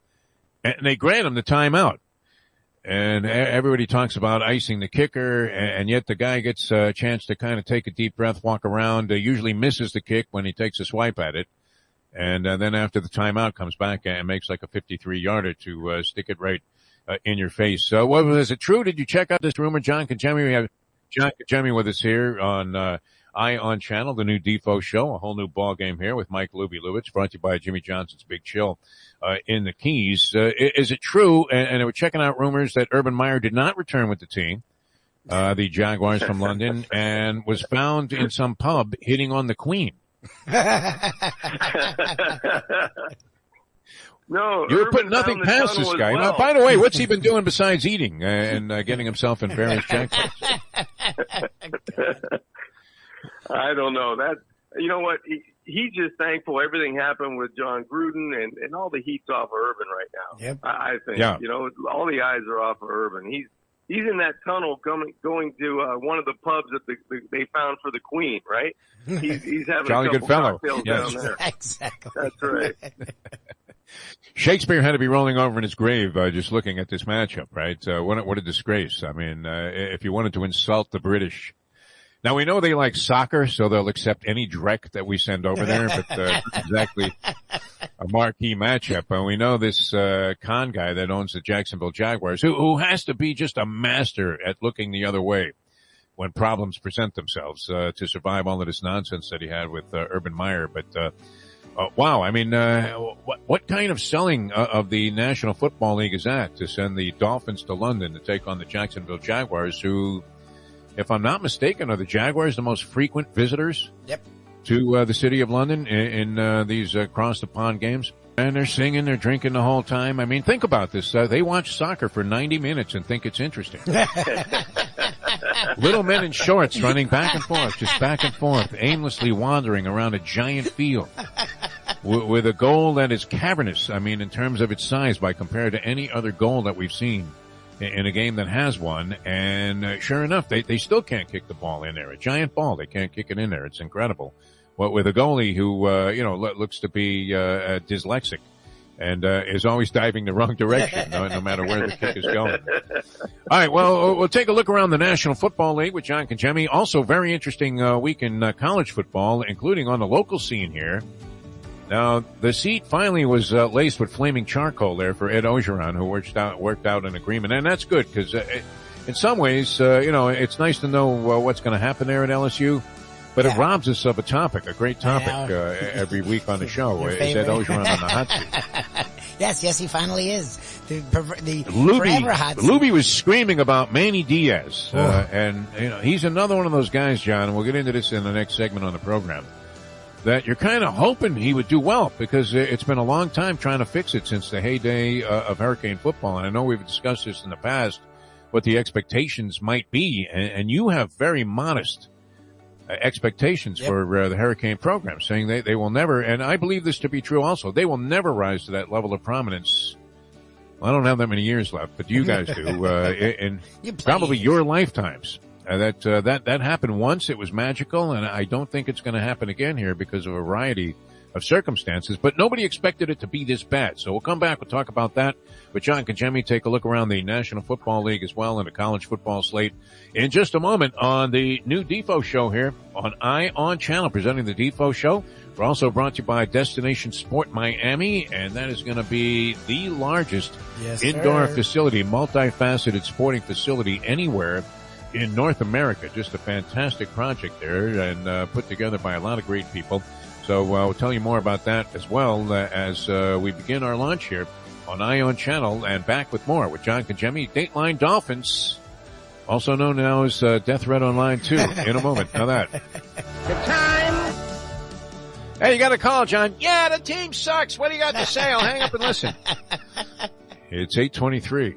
and they grant him the timeout. And everybody talks about icing the kicker, and yet the guy gets a chance to kind of take a deep breath, walk around, usually misses the kick when he takes a swipe at it. And then after the timeout comes back and makes like a 53-yarder to stick it right in your face. So is it true? Did you check out this rumor, John Kajemi? We have John Kajemi with us here on Ion Channel, the new Defo show, a whole new ball game here with Mike Lubie Lubitz, brought to you by Jimmy Johnson's Big Chill in the Keys. Is it true, and we're checking out rumors that Urban Meyer did not return with the team, the Jaguars from London, and was found in some pub hitting on the Queen? No, you're putting nothing past this guy. Well. Now, by the way, what's he been doing besides eating and getting himself in various jackpots? I don't know. you know what? He's just thankful everything happened with John Gruden and all the heat's off of Urban right now. Yep. I think, Yeah. you know, all the eyes are off of Urban. He's in that tunnel going to one of the pubs that they found for the Queen, right? He's having Jolly a good couple fellow. cocktails Yes. down there. Exactly. That's right. Shakespeare had to be rolling over in his grave just looking at this matchup, right? What a disgrace. I mean, if you wanted to insult the British. Now, we know they like soccer, so they'll accept any dreck that we send over there, but it's exactly a marquee matchup. And we know this con guy that owns the Jacksonville Jaguars, who has to be just a master at looking the other way when problems present themselves to survive all of this nonsense that he had with Urban Meyer. But wow, I mean, what kind of selling of the National Football League is that, to send the Dolphins to London to take on the Jacksonville Jaguars, who, if I'm not mistaken, are the Jaguars the most frequent visitors to the city of London in these across-the-pond games? And they're singing, they're drinking the whole time. I mean, think about this. They watch soccer for 90 minutes and think it's interesting. Little men in shorts running back and forth, just back and forth, aimlessly wandering around a giant field with a goal that is cavernous, I mean, in terms of its size by compared to any other goal that we've seen in a game that has one. And sure enough, they still can't kick the ball in there. A giant ball, they can't kick it in there. It's incredible. Well, with a goalie who, looks to be dyslexic and is always diving the wrong direction, no matter where the kick is going. All right, well, we'll take a look around the National Football League with John Congemi. Also, very interesting week in college football, including on the local scene here. Now, the seat finally was laced with flaming charcoal there for Ed Ogeron, who worked out an agreement. And that's good because in some ways, it's nice to know what's going to happen there at LSU. But it robs us of a topic, a great topic, every week on the show. Is Ed Ogeron on the hot seat? Yes, he finally is. The Lubie, forever hot seat. Lubie was screaming about Manny Diaz. And he's another one of those guys, John, and we'll get into this in the next segment on the program, that you're kind of hoping he would do well, because it's been a long time trying to fix it since the heyday of Hurricane football. And I know we've discussed this in the past, what the expectations might be. And you have very modest expectations for the Hurricane program, saying they will never, and I believe this to be true also, they will never rise to that level of prominence. I don't have that many years left, but you guys do, in probably your lifetimes. That happened once. It was magical, and I don't think it's going to happen again here because of a variety of circumstances, but nobody expected it to be this bad. So we'll come back. We'll talk about that with John Congemi, take a look around the National Football League as well and the college football slate in just a moment on the new Defo show here on On Channel, presenting the Defo show. We're also brought to you by Destination Sport Miami, and that is going to be the largest indoor facility, multifaceted sporting facility anywhere in North America. Just a fantastic project there, and put together by a lot of great people. So we'll tell you more about that as well as we begin our launch here on On Channel, and back with more with John Congemi. Dateline Dolphins, also known now as Death Threat Online 2, in a moment. Now that. Good time. Hey, you got a call, John. Yeah, the team sucks. What do you got to say? I'll hang up and listen. It's 8:23.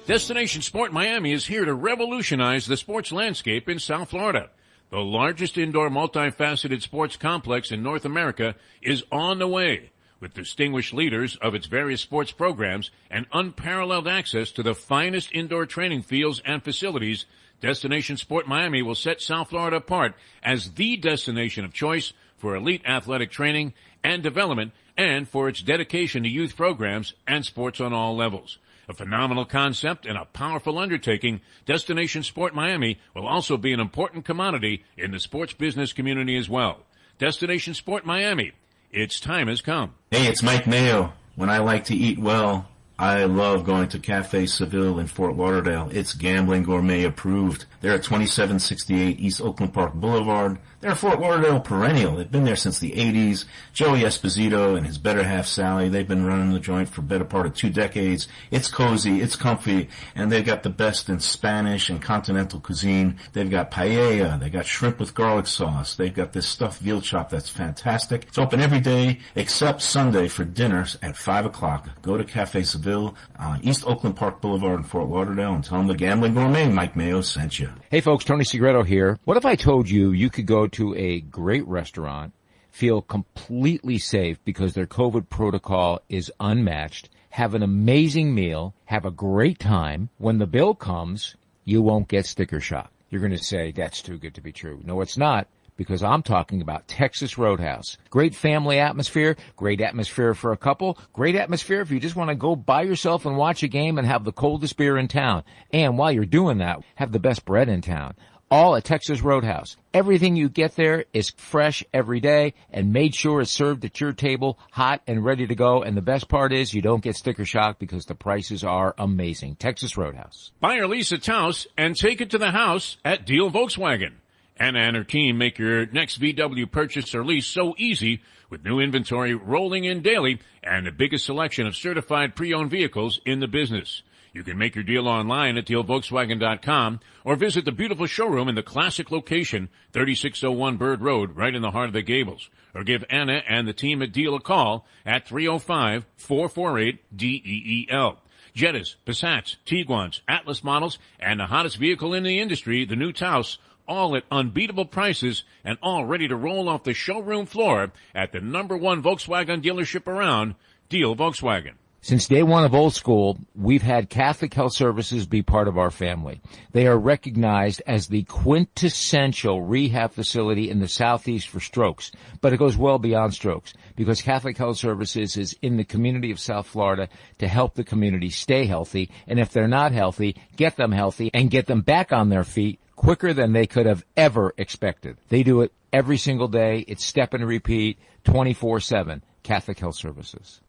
Destination Sport Miami is here to revolutionize the sports landscape in South Florida. The largest indoor multifaceted sports complex in North America is on the way, with distinguished leaders of its various sports programs and unparalleled access to the finest indoor training fields and facilities. Destination Sport Miami will set South Florida apart as the destination of choice for elite athletic training and development, and for its dedication to youth programs and sports on all levels. A phenomenal concept and a powerful undertaking, Destination Sport Miami will also be an important commodity in the sports business community as well. Destination Sport Miami, its time has come. Hey, it's Mike Mayo. When I like to eat well, I love going to Cafe Seville in Fort Lauderdale. It's gambling gourmet approved. They're at 2768 East Oakland Park Boulevard. They're a Fort Lauderdale perennial. They've been there since the 80s. Joey Esposito and his better half Sally, they've been running the joint for a better part of 2 decades. It's cozy, it's comfy, and they've got the best in Spanish and continental cuisine. They've got paella, they got shrimp with garlic sauce, they've got this stuffed veal chop that's fantastic. It's open every day except Sunday for dinners at 5 o'clock. Go to Cafe Seville Seville on East Oakland Park Boulevard in Fort Lauderdale, and tell them the Gambling Gourmet Mike Mayo sent you. Hey folks, Tony Segreto here. What if I told you you could go to a great restaurant, feel completely safe because their COVID protocol is unmatched, have an amazing meal, have a great time. When the bill comes, you won't get sticker shock. You're going to say, that's too good to be true. No, it's not, because I'm talking about Texas Roadhouse. Great family atmosphere, great atmosphere for a couple, great atmosphere if you just want to go by yourself and watch a game and have the coldest beer in town. And while you're doing that, have the best bread in town. All at Texas Roadhouse. Everything you get there is fresh every day and made sure it's served at your table, hot and ready to go. And the best part is you don't get sticker shock because the prices are amazing. Texas Roadhouse. Buy or lease a Taos and take it to the house at Deal Volkswagen. Anna and her team make your next VW purchase or lease so easy with new inventory rolling in daily and the biggest selection of certified pre-owned vehicles in the business. You can make your deal online at dealvolkswagen.com or visit the beautiful showroom in the classic location, 3601 Bird Road, right in the heart of the Gables. Or give Anna and the team at Deal a call at 305-448-DEEL. Jettas, Passats, Tiguans, Atlas models, and the hottest vehicle in the industry, the new Taos, all at unbeatable prices and all ready to roll off the showroom floor at the #1 Volkswagen dealership around, Deal Volkswagen. Since day one of Old School, we've had Catholic Health Services be part of our family. They are recognized as the quintessential rehab facility in the Southeast for strokes, but it goes well beyond strokes because Catholic Health Services is in the community of South Florida to help the community stay healthy, and if they're not healthy, get them healthy and get them back on their feet quicker than they could have ever expected. They do it every single day. It's step and repeat, 24/7. Catholic Health Services.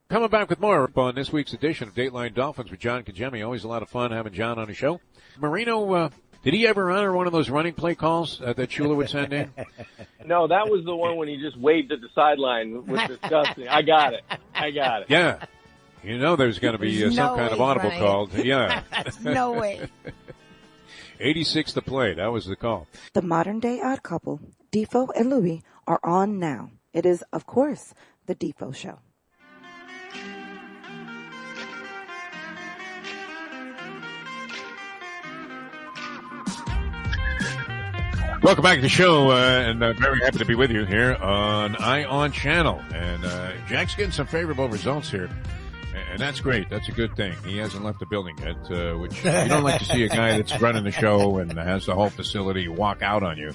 Coming back with more on this week's edition of Dateline Dolphins with John Kajemi. Always a lot of fun having John on the show. Marino, did he ever honor one of those running play calls that Shula would send in? No, that was the one when he just waved at the sideline with disgusting. I got it. Yeah. You know there's going to be some kind of audible called. Yeah. No way. 86 to play. That was the call. The modern day odd couple, Defo and Lubie, are on now. It is, of course, the Defo Show. Welcome back to the show, and very happy to be with you here on ION Channel. And Jack's getting some favorable results here, and that's great. That's a good thing. He hasn't left the building yet, which you don't like to see a guy that's running the show and has the whole facility walk out on you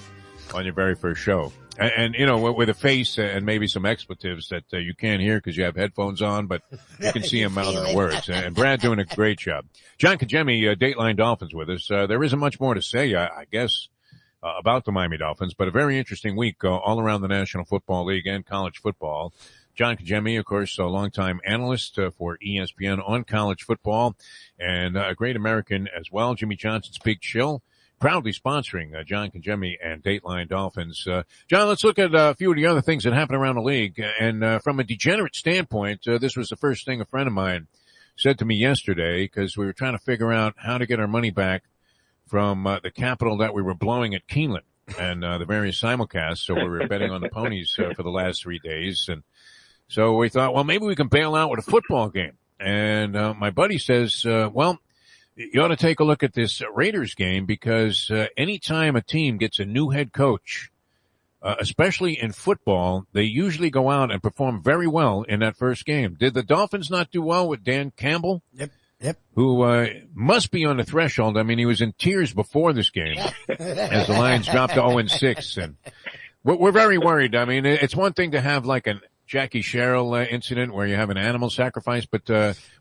on your very first show. And you know, with a face and maybe some expletives that you can't hear because you have headphones on, but you can see him mouthing the words. And Brad doing a great job. John Kajemi, Dateline Dolphins with us. There isn't much more to say, I guess, about the Miami Dolphins, but a very interesting week all around the National Football League and college football. John Kajemi, of course, a longtime analyst for ESPN on college football and a great American as well. Jimmy Johnson's Big Chill, proudly sponsoring John Kajemi and Dateline Dolphins. John, let's look at a few of the other things that happen around the league. And from a degenerate standpoint, this was the first thing a friend of mine said to me yesterday because we were trying to figure out how to get our money back from the capital that we were blowing at Keeneland and the various simulcasts. So we were betting on the ponies for the last 3 days. And so we thought, well, maybe we can bail out with a football game. And my buddy says, well, you ought to take a look at this Raiders game because anytime a team gets a new head coach, especially in football, they usually go out and perform very well in that first game. Did the Dolphins not do well with Dan Campbell? Yep. Who must be on the threshold. I mean, he was in tears before this game as the Lions dropped to 0-6. And we're very worried. I mean, it's one thing to have like a Jackie Sherrill incident where you have an animal sacrifice, but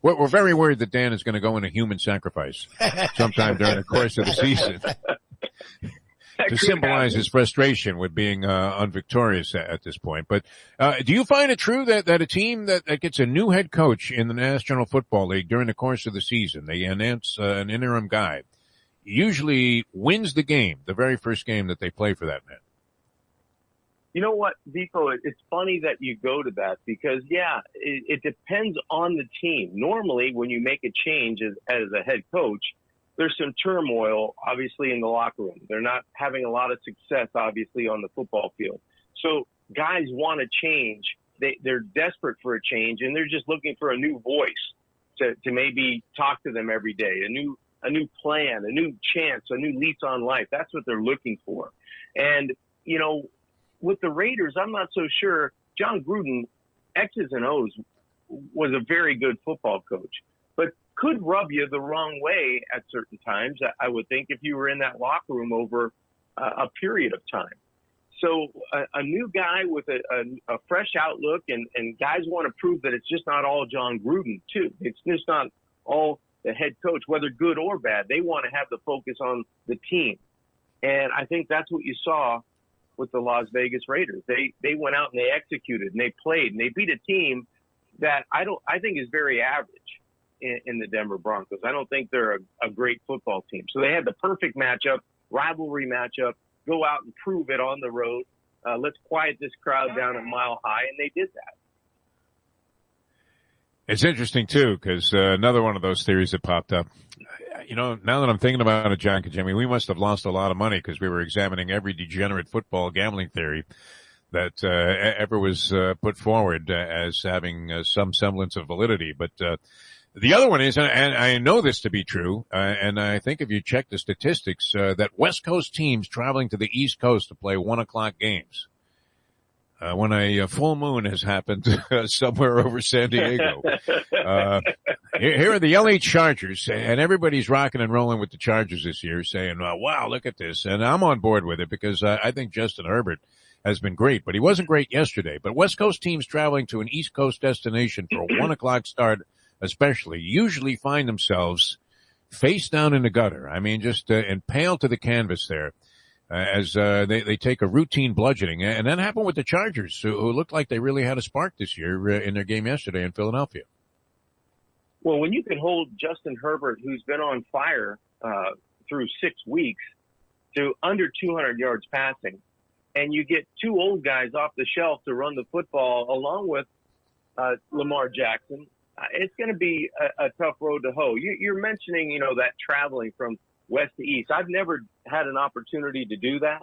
we're very worried that Dan is going to go in a human sacrifice sometime during the course of the season to symbolize his frustration with being unvictorious at this point. But do you find it true that a team that gets a new head coach in the National Football League during the course of the season, they announce an interim guy, usually wins the game, the very first game that they play for that man? You know what, Defo, it's funny that you go to that because, yeah, it depends on the team. Normally, when you make a change as a head coach, there's some turmoil, obviously, in the locker room. They're not having a lot of success, obviously, on the football field. So guys want to change they're desperate for a change, and they're just looking for a new voice to maybe talk to them every day, a new plan, a new chance, a new lease on life. That's what they're looking for. And, you know, with the Raiders, I'm not so sure. John Gruden, X's and O's, was a very good football coach, but could rub you the wrong way at certain times, I would think, if you were in that locker room over a period of time. So a new guy with a fresh outlook, and guys want to prove that it's just not all John Gruden, too. It's just not all the head coach, whether good or bad. They want to have the focus on the team. And I think that's what you saw with the Las Vegas Raiders. They went out and they executed and they played and they beat a team that I think is very average in the Denver Broncos. I don't think they're a great football team. So they had the perfect matchup, rivalry matchup, go out and prove it on the road. Let's quiet this crowd down at Mile High, and they did that. It's interesting, too, because another one of those theories that popped up. You know, now that I'm thinking about it, Jack and Jimmy, we must have lost a lot of money because we were examining every degenerate football gambling theory that ever was put forward as having some semblance of validity. But the other one is, and I know this to be true, and I think if you check the statistics, that West Coast teams traveling to the East Coast to play 1:00 games, when a full moon has happened somewhere over San Diego. Here are the LA Chargers, and everybody's rocking and rolling with the Chargers this year, saying, wow, look at this. And I'm on board with it because I think Justin Herbert has been great, but he wasn't great yesterday. But West Coast teams traveling to an East Coast destination for a 1:00 start especially usually find themselves face down in the gutter. I mean, just impaled to the canvas there. As they take a routine bludgeoning. And that happened with the Chargers, who looked like they really had a spark this year in their game yesterday in Philadelphia. Well, when you can hold Justin Herbert, who's been on fire through 6 weeks, to under 200 yards passing, and you get two old guys off the shelf to run the football along with Lamar Jackson, it's going to be a tough road to hoe. You're mentioning, you know, that traveling from west to east. I've never had an opportunity to do that,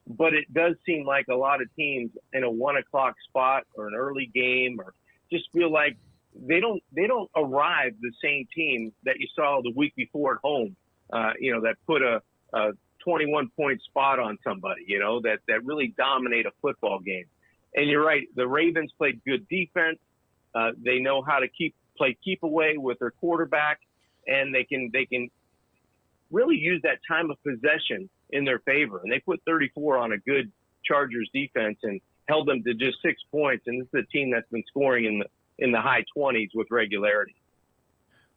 but it does seem like a lot of teams in a 1:00 spot or an early game or just feel like they don't arrive the same team that you saw the week before at home, that put a 21-point spot on somebody, that really dominate a football game. And you're right. The Ravens played good defense. They know how to play keep away with their quarterback, and they can really use that time of possession in their favor. And they put 34 on a good Chargers defense and held them to just 6 points. And this is a team that's been scoring in the high 20s with regularity.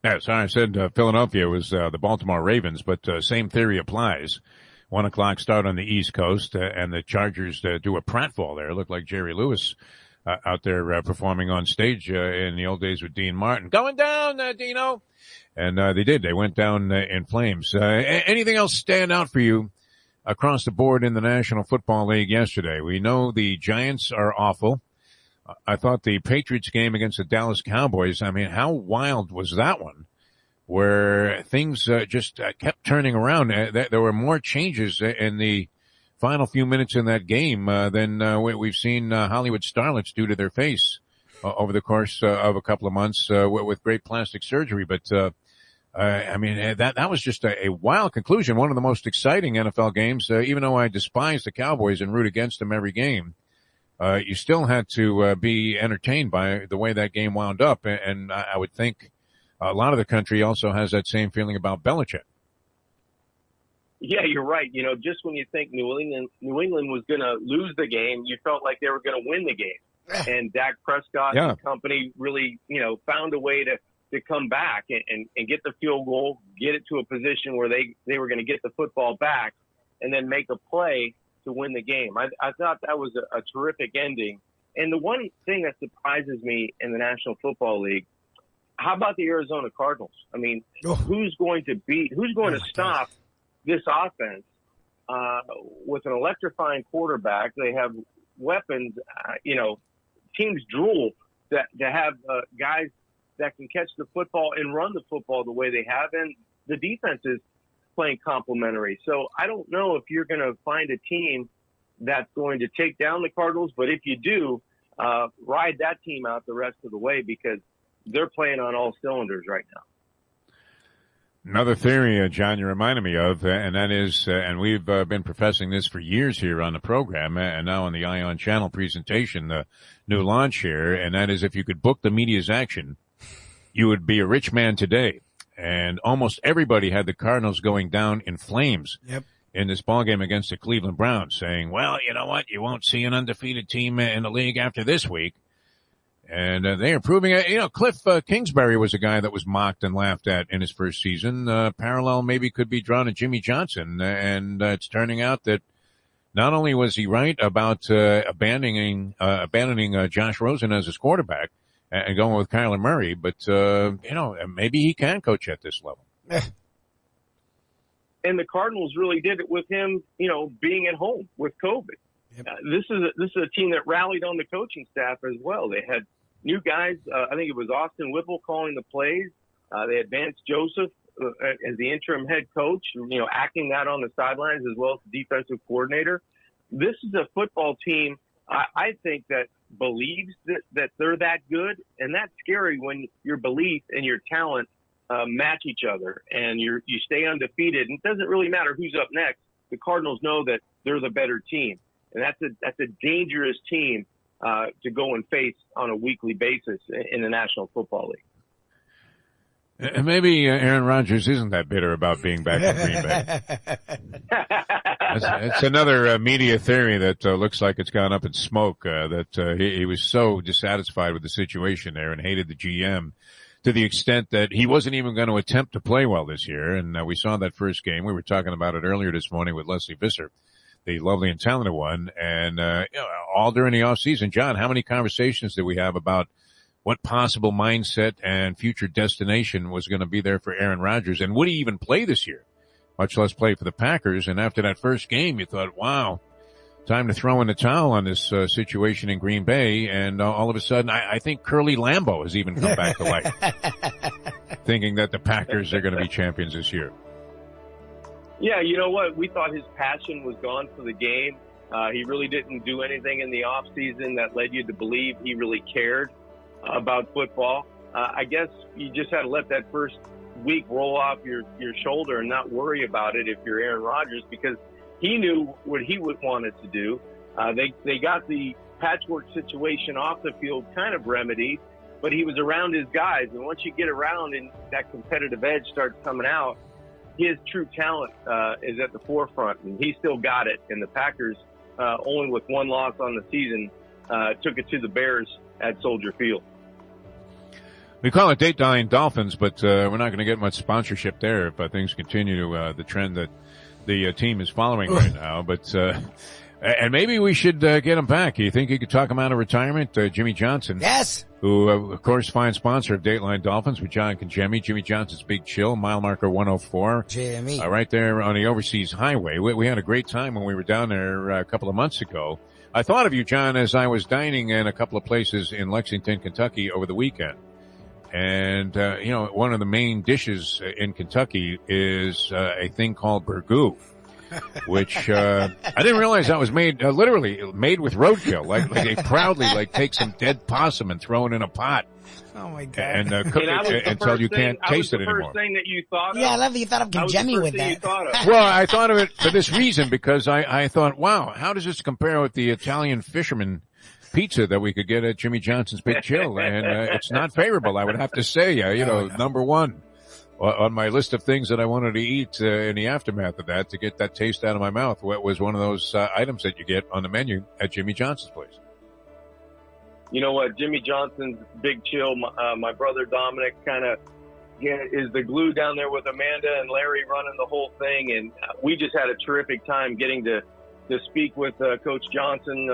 Yeah, so I said Philadelphia was the Baltimore Ravens, but same theory applies. 1:00 start on the East Coast, and the Chargers do a pratfall there. It looked like Jerry Lewis out there performing on stage in the old days with Dean Martin. Going down, Dino! And they did. They went down in flames. Anything else stand out for you across the board in the National Football League yesterday? We know the Giants are awful. I thought the Patriots game against the Dallas Cowboys, I mean, how wild was that one? Where things just kept turning around. There were more changes in the final few minutes in that game than we've seen Hollywood starlets do to their face over the course of a couple of months with great plastic surgery. But I mean, that was just a wild conclusion. One of the most exciting NFL games, even though I despise the Cowboys and root against them every game. You still had to be entertained by the way that game wound up. And I would think a lot of the country also has that same feeling about Belichick. Yeah, you're right. Just when you think New England was going to lose the game, you felt like they were going to win the game. And Dak Prescott and company really, found a way to come back and get the field goal, get it to a position where they were going to get the football back and then make a play to win the game. I thought that was a terrific ending. And the one thing that surprises me in the National Football League, how about the Arizona Cardinals? I mean, who's going to stop this offense with an electrifying quarterback? They have weapons, teams drool to have guys that can catch the football and run the football the way they have. And the defense is playing complementary. So I don't know if you're going to find a team that's going to take down the Cardinals, but if you do, ride that team out the rest of the way because they're playing on all cylinders right now. Another theory, John, you reminded me of, and that is, and we've been professing this for years here on the program, and now on the Ion Channel presentation, the new launch here, and that is if you could book the media's action, you would be a rich man today. And almost everybody had the Cardinals going down in flames in this ballgame against the Cleveland Browns, saying, well, you know what, you won't see an undefeated team in the league after this week. And they are proving it. You know, Cliff Kingsbury was a guy that was mocked and laughed at in his first season. Parallel maybe could be drawn to Jimmy Johnson. And it's turning out that not only was he right about abandoning Josh Rosen as his quarterback and going with Kyler Murray, but, you know, maybe he can coach at this level. And the Cardinals really did it with him, you know, being at home with COVID. Yep. This is a team that rallied on the coaching staff as well. They had new guys. I think it was Austin Whipple calling the plays. They had Vance Joseph as the interim head coach, you know, acting that on the sidelines as well as the defensive coordinator. This is a football team, I think, that believes that they're that good, and that's scary when your belief and your talent match each other, and you stay undefeated. And it doesn't really matter who's up next. The Cardinals know that they're the better team, and that's a dangerous team to go and face on a weekly basis in the National Football League. And maybe Aaron Rodgers isn't that bitter about being back in Green Bay. It's another media theory that looks like it's gone up in smoke, that he was so dissatisfied with the situation there and hated the GM to the extent that he wasn't even going to attempt to play well this year. And we saw that first game. We were talking about it earlier this morning with Leslie Visser, the lovely and talented one. And you know, all during the offseason, John, how many conversations did we have about what possible mindset and future destination was going to be there for Aaron Rodgers? And would he even play this year, much less play for the Packers? And after that first game, you thought, wow, time to throw in the towel on this situation in Green Bay. And all of a sudden, I think Curly Lambeau has even come back to life, thinking that the Packers are going to be champions this year. Yeah, you know what? We thought his passion was gone for the game. He really didn't do anything in the offseason that led you to believe he really cared about football. I guess you just had to let that first week roll off your shoulder and not worry about it if you're Aaron Rodgers, because he knew what he wanted to do. They got the patchwork situation off the field kind of remedied, but he was around his guys. And once you get around and that competitive edge starts coming out, his true talent is at the forefront, and he still got it. And the Packers, only with one loss on the season, took it to the Bears at Soldier Field. We call it Dateline Dolphins, but we're not going to get much sponsorship there if things continue the trend that the team is following right now. But and maybe we should get him back. You think you could talk him out of retirement? Jimmy Johnson. Yes. Who, of course, fine sponsor of Dateline Dolphins with John Congemi. Jimmy Johnson's Big Chill, mile marker 104. Jimmy. Right there on the overseas highway. We had a great time when we were down there a couple of months ago. I thought of you, John, as I was dining in a couple of places in Lexington, Kentucky over the weekend. And, you know, one of the main dishes in Kentucky is a thing called burgoo, which I didn't realize that was made, literally made with roadkill. Like they proudly take some dead possum and throw it in a pot. Oh my God! And cook it until you can't taste it anymore. First thing that you thought of. Yeah, I love that you thought of Congemi with that. Well, I thought of it for this reason, because I thought, wow, how does this compare with the Italian fisherman pizza that we could get at Jimmy Johnson's Big Chill? And it's not favorable, I would have to say. You know, number one on my list of things that I wanted to eat in the aftermath of that, to get that taste out of my mouth, was one of those items that you get on the menu at Jimmy Johnson's place. You know what? Jimmy Johnson's Big Chill, my brother Dominic kind of is the glue down there with Amanda and Larry running the whole thing. And we just had a terrific time getting to speak with Coach Johnson,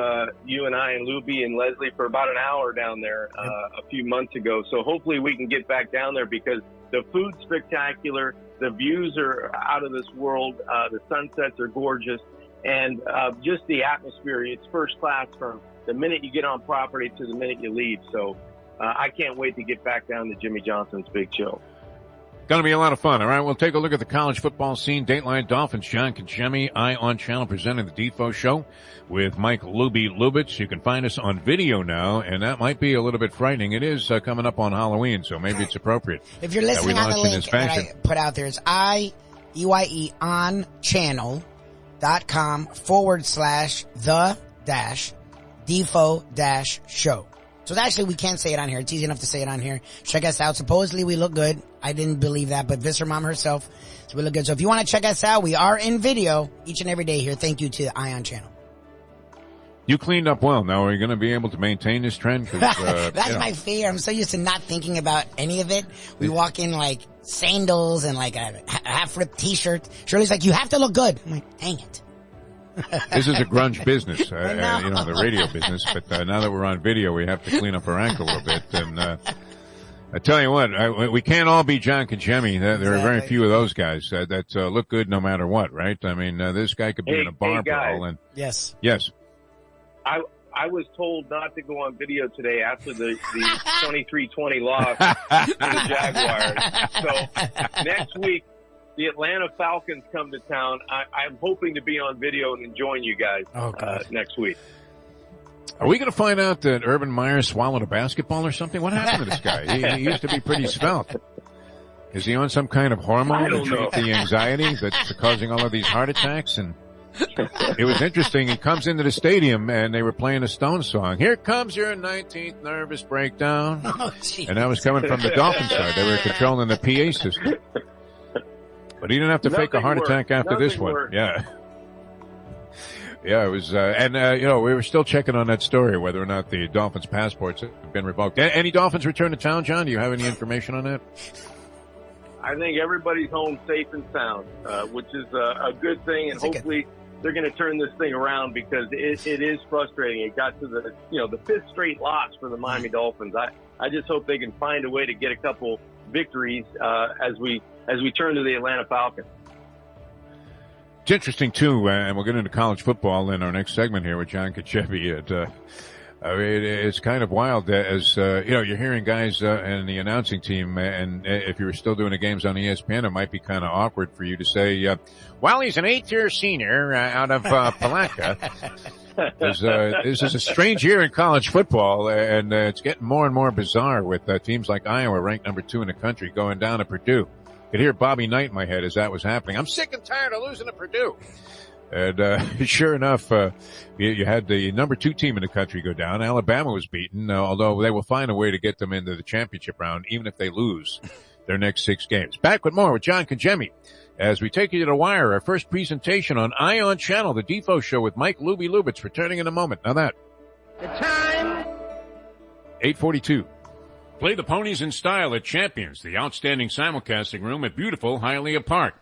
you and I and Lubie and Leslie for about an hour down there a few months ago. So hopefully we can get back down there, because the food's spectacular. The views are out of this world. The sunsets are gorgeous. And just the atmosphere, it's first class from the minute you get on property to the minute you leave. So I can't wait to get back down to Jimmy Johnson's Big Chill. Going to be a lot of fun. All right, we'll take a look at the college football scene. Dateline Dolphins, John Kachemi, Eye on Channel, presenting the Defo Show with Mike Lubie Lubitz. You can find us on video now, and that might be a little bit frightening. It is coming up on Halloween, so maybe it's appropriate. If you're listening on the link that I put out there, it's IEYEonchannel.com/the-Defo-show. So actually, we can't say it on here. It's easy enough to say it on here. Check us out. Supposedly, we look good. I didn't believe that, but Visser Mom herself, so we look good. So if you want to check us out, we are in video each and every day here. Thank you to the Ion Channel. You cleaned up well. Now, are you going to be able to maintain this trend? That's my fear. I'm so used to not thinking about any of it. We walk in like sandals and like a half-ripped T-shirt. Shirley's like, you have to look good. I'm like, dang it. This is a grunge business, the radio business. But now that we're on video, we have to clean up our act a little bit. And I tell you what, we can't all be John Kachemi. There are very few of those guys that look good no matter what, right? I mean, this guy could be in a bar brawl. And yes. I was told not to go on video today after the 23-20 loss to the Jaguars. So next week, the Atlanta Falcons come to town. I'm hoping to be on video and join you guys next week. Are we going to find out that Urban Meyer swallowed a basketball or something? What happened to this guy? He used to be pretty svelte. Is he on some kind of hormone to treat the anxiety that's causing all of these heart attacks? And it was interesting. He comes into the stadium and they were playing a Stones song. Here comes your 19th nervous breakdown. And that was coming from the Dolphins side. They were controlling the PA system. But he didn't have to fake a heart attack after this one. Yeah, it was, we were still checking on that story, whether or not the Dolphins' passports have been revoked. Any Dolphins return to town, John? Do you have any information on that? I think everybody's home safe and sound, which is a good thing, and hopefully they're going to turn this thing around because it is frustrating. It got to the fifth straight loss for the Miami Dolphins. I just hope they can find a way to get a couple victories as we turn to the Atlanta Falcons. It's interesting, too, and we'll get into college football in our next segment here with John Kachemi. It's kind of wild as, you're hearing guys and the announcing team, and if you were still doing the games on ESPN, it might be kind of awkward for you to say, well, he's an 8th-year senior out of Palatka. This is a strange year in college football, and it's getting more and more bizarre with teams like Iowa, ranked number 2 in the country, going down to Purdue. I could hear Bobby Knight in my head as that was happening. I'm sick and tired of losing to Purdue. And sure enough, you had the number 2 team in the country go down. Alabama was beaten, although they will find a way to get them into the championship round, even if they lose their next 6 games. Back with more with John Kachemi as we take you to the wire. Our first presentation on Eye on Channel, the Defo Show with Mike Lubie Lubitz, returning in a moment. Now that. The time. 8:42. Play the ponies in style at Champions, the outstanding simulcasting room at beautiful Hialeah Park.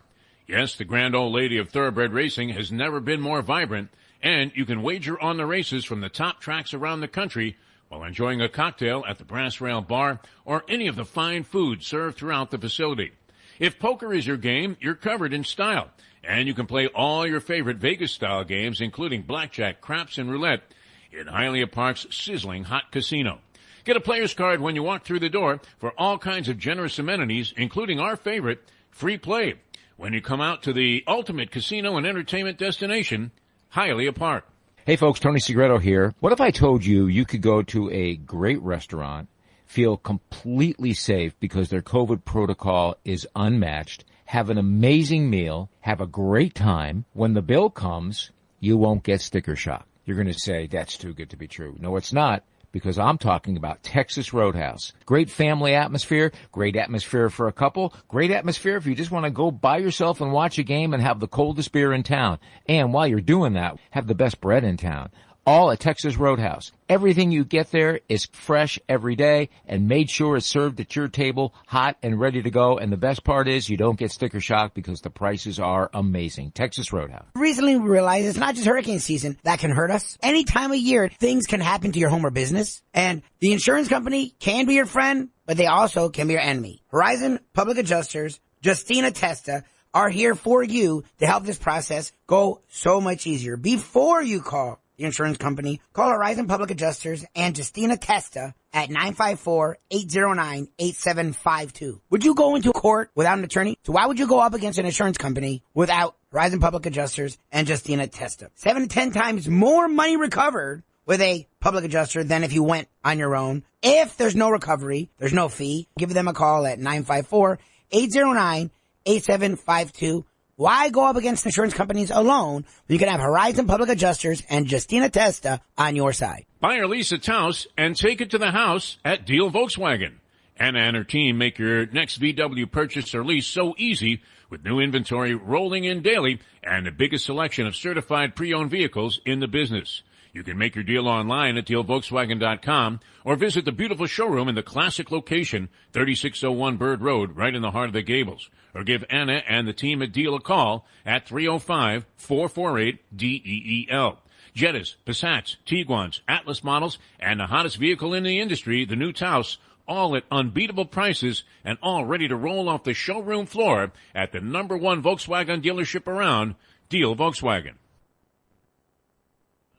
Yes, the grand old lady of thoroughbred racing has never been more vibrant, and you can wager on the races from the top tracks around the country while enjoying a cocktail at the Brass Rail Bar or any of the fine food served throughout the facility. If poker is your game, you're covered in style, and you can play all your favorite Vegas-style games, including blackjack, craps, and roulette, in Hialeah Park's sizzling hot casino. Get a player's card when you walk through the door for all kinds of generous amenities, including our favorite, free play, when you come out to the ultimate casino and entertainment destination, Hialeah Park. Hey folks, Tony Segreto here. What if I told you you could go to a great restaurant, feel completely safe because their COVID protocol is unmatched, have an amazing meal, have a great time. When the bill comes, you won't get sticker shock. You're going to say, that's too good to be true. No, it's not, because I'm talking about Texas Roadhouse. Great family atmosphere, great atmosphere for a couple, great atmosphere if you just want to go by yourself and watch a game and have the coldest beer in town. And while you're doing that, have the best bread in town. All at Texas Roadhouse. Everything you get there is fresh every day and made sure it's served at your table, hot and ready to go. And the best part is you don't get sticker shock because the prices are amazing. Texas Roadhouse. Recently we realized it's not just hurricane season that can hurt us. Any time of year, things can happen to your home or business. And the insurance company can be your friend, but they also can be your enemy. Horizon Public Adjusters, Justina Testa, are here for you to help this process go so much easier. Before you call the insurance company, call Horizon Public Adjusters and Justina Testa at 954-809-8752. Would you go into court without an attorney? So why would you go up against an insurance company without Horizon Public Adjusters and Justina Testa? 7 to 10 times more money recovered with a public adjuster than if you went on your own. If there's no recovery, there's no fee. Give them a call at 954-809-8752. Why go up against insurance companies alone when you can have Horizon Public Adjusters and Justina Testa on your side? Buy or lease a Taos and take it to the house at Deal Volkswagen. Anna and her team make your next VW purchase or lease so easy with new inventory rolling in daily and the biggest selection of certified pre-owned vehicles in the business. You can make your deal online at dealvolkswagen.com or visit the beautiful showroom in the classic location, 3601 Bird Road, right in the heart of the Gables. Or give Anna and the team at Deal a call at 305-448-DEEL. Jettas, Passats, Tiguans, Atlas models, and the hottest vehicle in the industry, the new Taos, all at unbeatable prices and all ready to roll off the showroom floor at the #1 Volkswagen dealership around, Deal Volkswagen.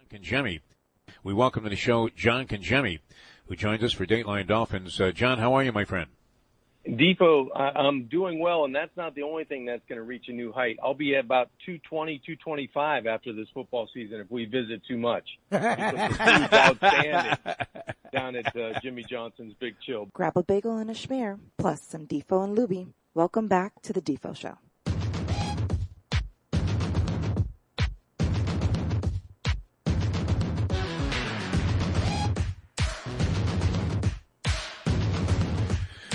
Congemi. We welcome to the show John Congemi, who joins us for Dateline Dolphins. John, how are you, my friend? Defo, I'm doing well, and that's not the only thing that's going to reach a new height. I'll be at about 220, 225 after this football season if we visit too much. Because the food's outstanding down at Jimmy Johnson's Big Chill. Grab a bagel and a schmear, plus some Defo and Lubie. Welcome back to the Defo Show.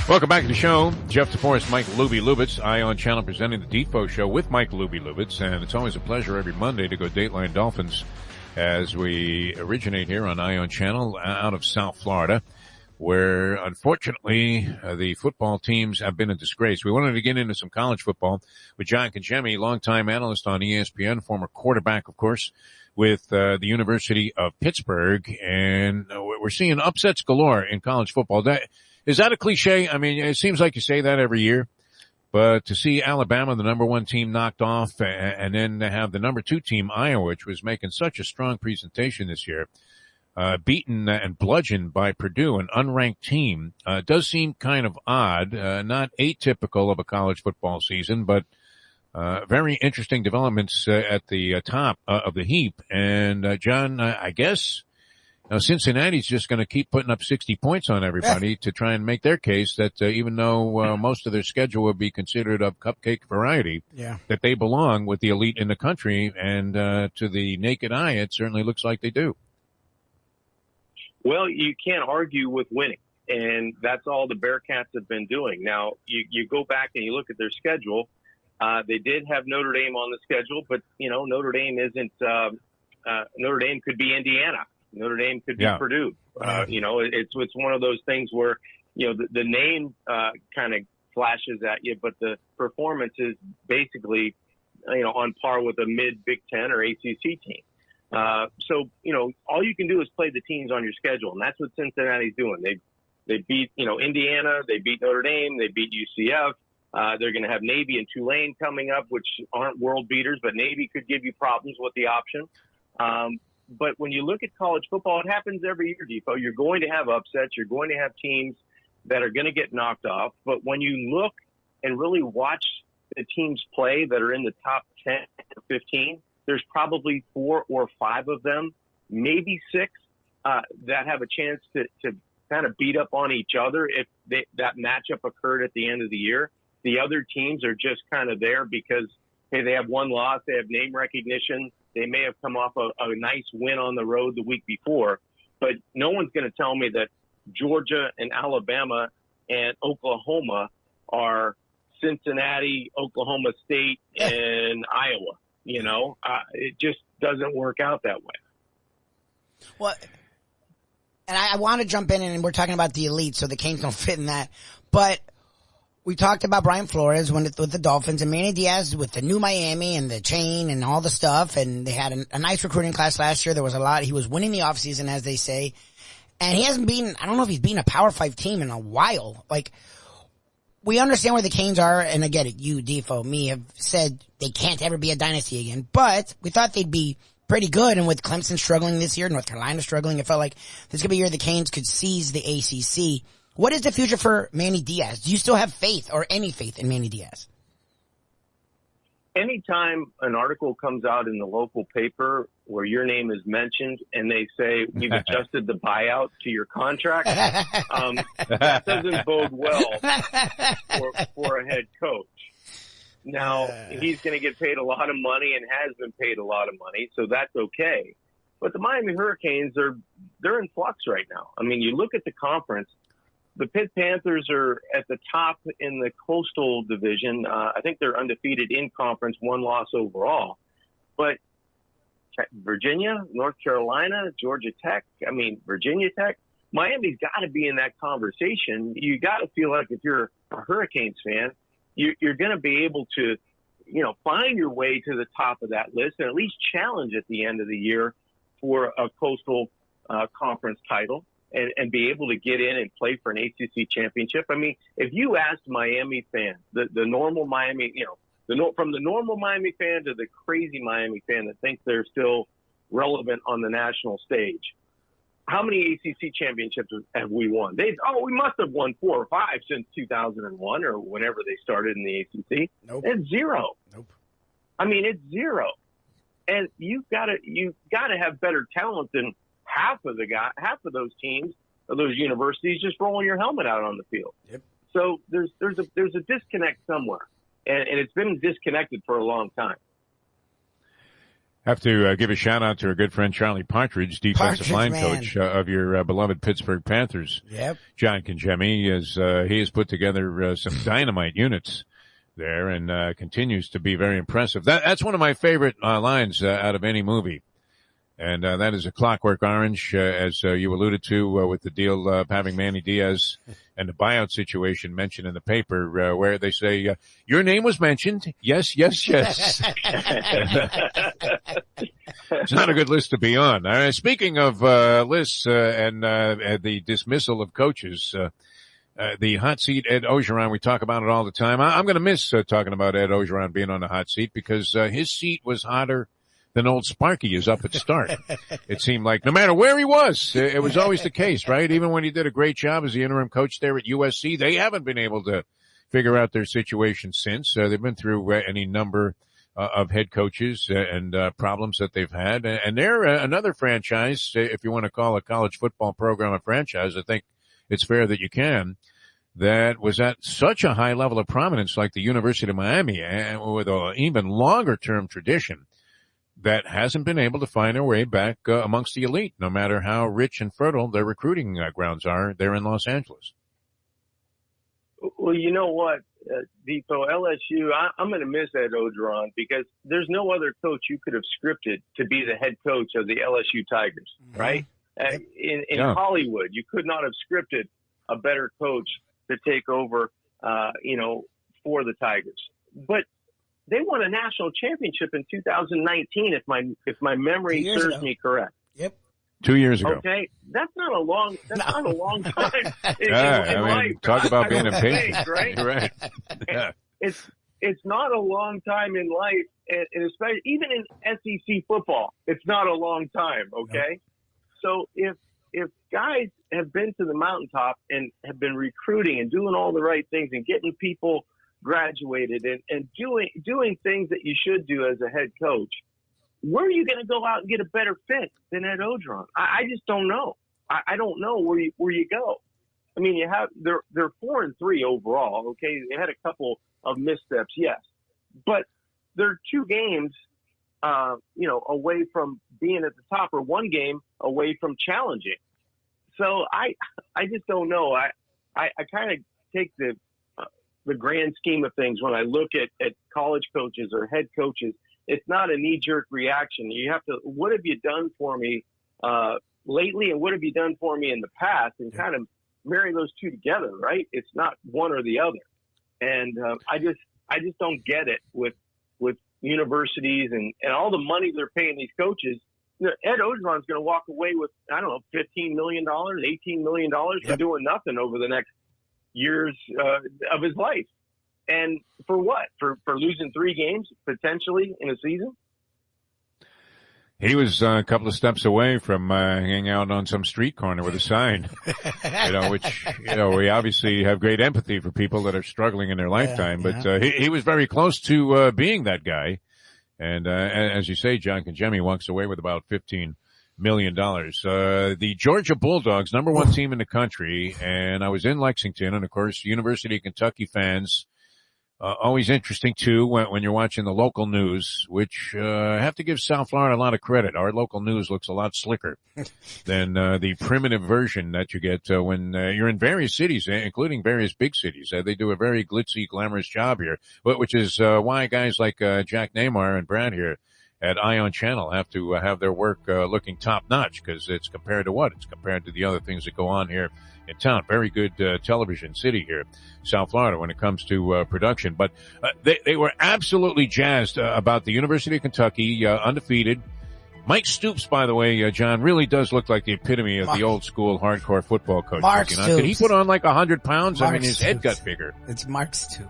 Welcome back to the show. Jeff DeForest, Mike Lubie Lubitz, Ion Channel presenting the Defo Show with Mike Lubie Lubitz. And it's always a pleasure every Monday to go Dateline Dolphins as we originate here on Ion Channel out of South Florida, where unfortunately the football teams have been a disgrace. We wanted to get into some college football with John Congemi, longtime analyst on ESPN, former quarterback, of course, with the University of Pittsburgh. And we're seeing upsets galore in college football. Is that a cliche? I mean, it seems like you say that every year, but to see Alabama, the #1 team, knocked off, and then to have the #2 team, Iowa, which was making such a strong presentation this year, beaten and bludgeoned by Purdue, an unranked team, does seem kind of odd, not atypical of a college football season, but very interesting developments at the top of the heap. And John, I guess Cincinnati's just going to keep putting up 60 points on everybody to try and make their case that even though most of their schedule would be considered of cupcake variety, that they belong with the elite in the country. And to the naked eye, it certainly looks like they do. Well, you can't argue with winning, and that's all the Bearcats have been doing. Now, you go back and you look at their schedule. They did have Notre Dame on the schedule, but, Notre Dame isn't Notre Dame could be Indiana. Notre Dame could be Purdue. It's one of those things where, the name kind of flashes at you, but the performance is basically, on par with a mid Big Ten or ACC team. So, all you can do is play the teams on your schedule, and that's what Cincinnati's doing. They beat, Indiana, they beat Notre Dame, they beat UCF. They're going to have Navy and Tulane coming up, which aren't world beaters, but Navy could give you problems with the option. But when you look at college football, it happens every year, Defo. You're going to have upsets. You're going to have teams that are going to get knocked off. But when you look and really watch the teams play that are in the top 10 or 15, there's probably 4 or 5 of them, maybe 6, that have a chance to kind of beat up on each other if that matchup occurred at the end of the year. The other teams are just kind of there because, hey, they have one loss, they have name recognition. They may have come off a nice win on the road the week before, but no one's going to tell me that Georgia and Alabama and Oklahoma are Cincinnati, Oklahoma State, and Iowa. It just doesn't work out that way. Well, and I want to jump in, and we're talking about the elite, so the Canes don't fit in that. But we talked about Brian Flores with the Dolphins and Manny Diaz with the new Miami and the chain and all the stuff. And they had a nice recruiting class last year. There was a lot. He was winning the offseason, as they say. And he hasn't been, I don't know if he's been a Power 5 team in a while. Like, we understand where the Canes are. And I get it. You, Defo, me have said they can't ever be a dynasty again. But we thought they'd be pretty good. And with Clemson struggling this year, North Carolina struggling, it felt like this could be a year the Canes could seize the ACC. What is the future for Manny Diaz? Do you still have faith or any faith in Manny Diaz? Anytime an article comes out in the local paper where your name is mentioned and they say we've adjusted the buyout to your contract, that doesn't bode well for a head coach. Now, he's going to get paid a lot of money and has been paid a lot of money, so that's okay. But the Miami Hurricanes, they're in flux right now. I mean, you look at the conference, the Pitt Panthers are at the top in the Coastal Division. I think they're undefeated in conference, one loss overall. But Virginia, North Carolina, Georgia Tech, Virginia Tech, Miami's got to be in that conversation. You got to feel like if you're a Hurricanes fan, you're going to be able to, find your way to the top of that list and at least challenge at the end of the year for a Coastal Conference title. And be able to get in and play for an ACC championship. I mean, if you asked Miami fans, the normal Miami, from the normal Miami fan to the crazy Miami fan that thinks they're still relevant on the national stage, how many ACC championships have we won? We must have won 4 or 5 since 2001 or whenever they started in the ACC. Nope. It's 0. Nope. I mean, it's 0. And you've got to have better talent than half of those teams or those universities just rolling your helmet out on the field. Yep. So there's a disconnect somewhere, and it's been disconnected for a long time. Have to give a shout out to our good friend Charlie Partridge, defensive line coach of your beloved Pittsburgh Panthers. Yep. John Congemi, he has put together some dynamite units there and continues to be very impressive. That's one of my favorite lines out of any movie. And that is A Clockwork Orange, as you alluded to with the deal of having Manny Diaz and the buyout situation mentioned in the paper, where they say, your name was mentioned. Yes, yes, yes. It's not a good list to be on. Speaking of lists and the dismissal of coaches, the hot seat, Ed Ogeron, we talk about it all the time. I'm going to miss talking about Ed Ogeron being on the hot seat because his seat was hotter than old Sparky is up at start. It seemed like no matter where he was, it was always the case, right? Even when he did a great job as the interim coach there at USC, they haven't been able to figure out their situation since. They've been through any number of head coaches and problems that they've had. And they're another franchise, if you want to call a college football program a franchise, I think it's fair that you can, that was at such a high level of prominence like the University of Miami and with an even longer term tradition that hasn't been able to find their way back amongst the elite, no matter how rich and fertile their recruiting grounds are there in Los Angeles. Well, you know what, Defo, LSU, I'm going to miss Ed Ogeron because there's no other coach you could have scripted to be the head coach of the LSU Tigers, right? In Hollywood, you could not have scripted a better coach to take over, for the Tigers. But they won a national championship in 2019, if my memory serves me correct. Yep. 2 years ago. Okay, that's not a long time. In life. Talk about being impatient, right? Right. Yeah. It's not a long time in life, and especially even in SEC football, it's not a long time. Okay, so if guys have been to the mountaintop and have been recruiting and doing all the right things and getting people graduated and doing things that you should do as a head coach, where are you going to go out and get a better fit than Ed Ogeron? I just don't know. I don't know where you go. I mean, they're 4-3 overall. Okay, they had a couple of missteps, yes, but they're 2 games, away from being at the top, or 1 game away from challenging. So I just don't know. I kind of take the grand scheme of things when I look at college coaches or head coaches. It's not a knee-jerk reaction. You have to, what have you done for me lately, and what have you done for me in the past, and kind of marry those two together, right? It's not one or the other. And I just don't get it with universities and all the money they're paying these coaches. Ed Ogeron's going to walk away with, I don't know, $15 million, $18 million for doing nothing over the next years of his life. And for what? For losing 3 games potentially in a season? He was a couple of steps away from hanging out on some street corner with a sign, which, we obviously have great empathy for people that are struggling in their lifetime, but he was very close to being that guy. And as you say, John Congemi walks away with about $15 million. The Georgia Bulldogs, number one team in the country, and I was in Lexington, and of course, University of Kentucky fans, always interesting too when you're watching the local news, which I have to give South Florida a lot of credit. Our local news looks a lot slicker than the primitive version that you get when you're in various cities, including various big cities. They do a very glitzy, glamorous job here, which is why guys like Jack Neymar and Brad here at Ion Channel have to have their work looking top-notch, because it's compared to what? It's compared to the other things that go on here in town. Very good television city here, South Florida, when it comes to production. But they were absolutely jazzed about the University of Kentucky, undefeated. Mike Stoops, by the way, John, really does look like the epitome of the old-school hardcore football coach. Mark Stoops. Did he put on like 100 pounds? Mark his Stoops. head got bigger. It's Mark Stoops.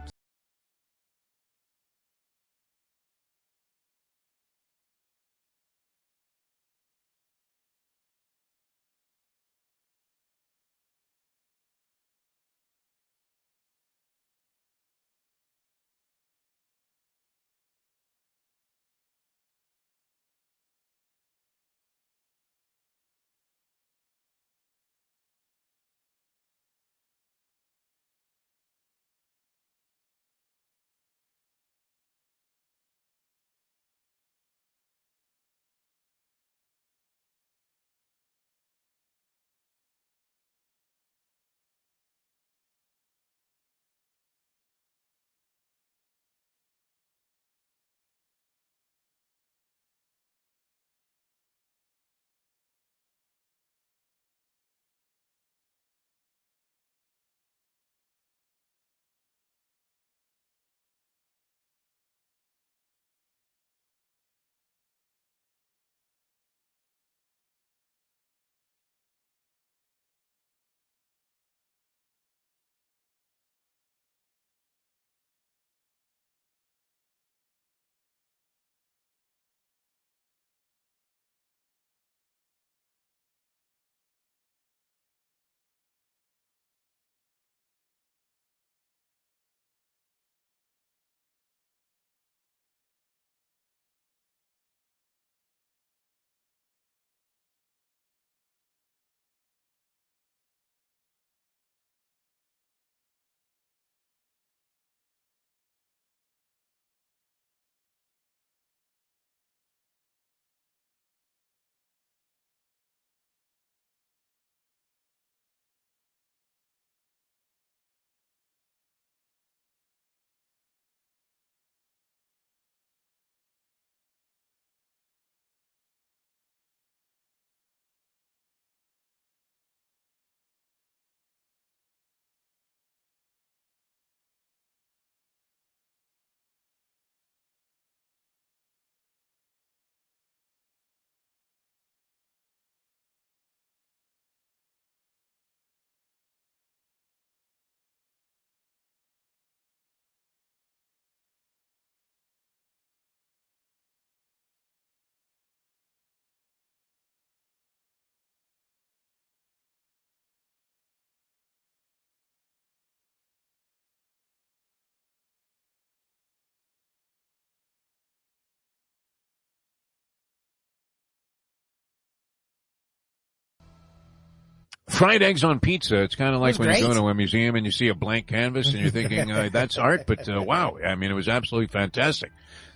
Fried eggs on pizza. It's kind of like when you go to a museum and you see a blank canvas and you're thinking, that's art, but wow. I mean, it was absolutely fantastic,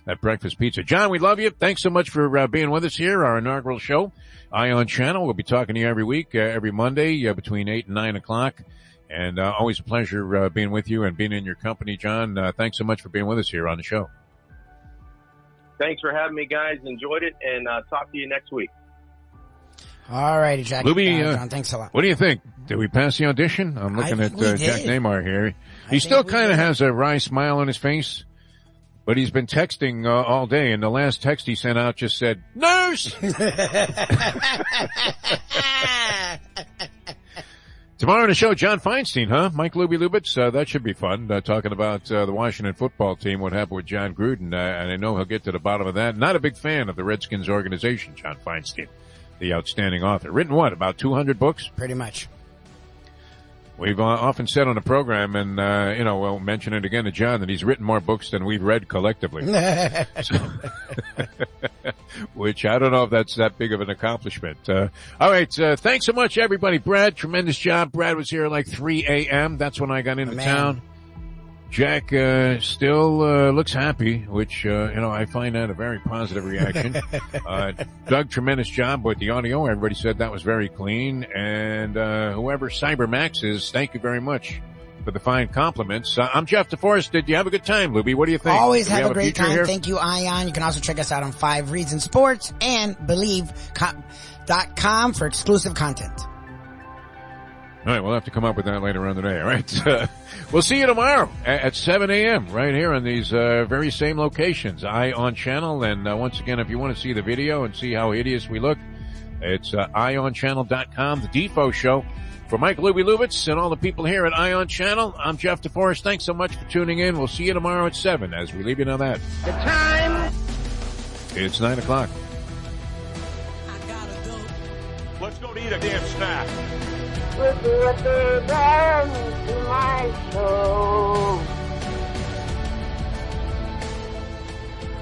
that breakfast pizza. John, we love you. Thanks so much for being with us here, our inaugural show, Ion Channel. We'll be talking to you every week, every Monday, between 8 and 9 o'clock. And always a pleasure being with you and being in your company, John. Thanks so much for being with us here on the show. Thanks for having me, guys. Enjoyed it, and talk to you next week. All righty, Jack. Lubie, John, thanks a lot. What do you think? Did we pass the audition? I'm looking at Jack Neymar here. He still kind of has a wry smile on his face, but he's been texting all day, and the last text he sent out just said, "Nurse!" To Tomorrow on the show, John Feinstein, huh? Mike Lubie Lubitz, that should be fun, talking about the Washington football team, what happened with John Gruden, and I know he'll get to the bottom of that. Not a big fan of the Redskins organization, John Feinstein, the outstanding author. Written what, about 200 books? Pretty much. We've often said on the program, and, we'll mention it again to John, that he's written more books than we've read collectively. Which I don't know if that's that big of an accomplishment. All right, thanks so much, everybody. Brad, tremendous job. Brad was here like 3 a.m. That's when I got into town. Jack still looks happy, which, I find that a very positive reaction. Doug, tremendous job with the audio. Everybody said that was very clean. And whoever CyberMax is, thank you very much for the fine compliments. I'm Jeff DeForest. Did you have a good time, Lubie? What do you think? Always have a great time. Here? Thank you, Ion. You can also check us out on 5 Reasons Sports and Believe.com for exclusive content. All right, we'll have to come up with that later on today, all right? We'll see you tomorrow at 7 a.m. right here on these very same locations, Ion Channel. And once again, if you want to see the video and see how hideous we look, it's IonChannel.com, the Defo Show. For Mike Lubie Lubitz and all the people here at Ion Channel, I'm Jeff DeForest. Thanks so much for tuning in. We'll see you tomorrow at 7 as we leave you know that. The time. It's 9 o'clock. Let's go to eat a damn snack.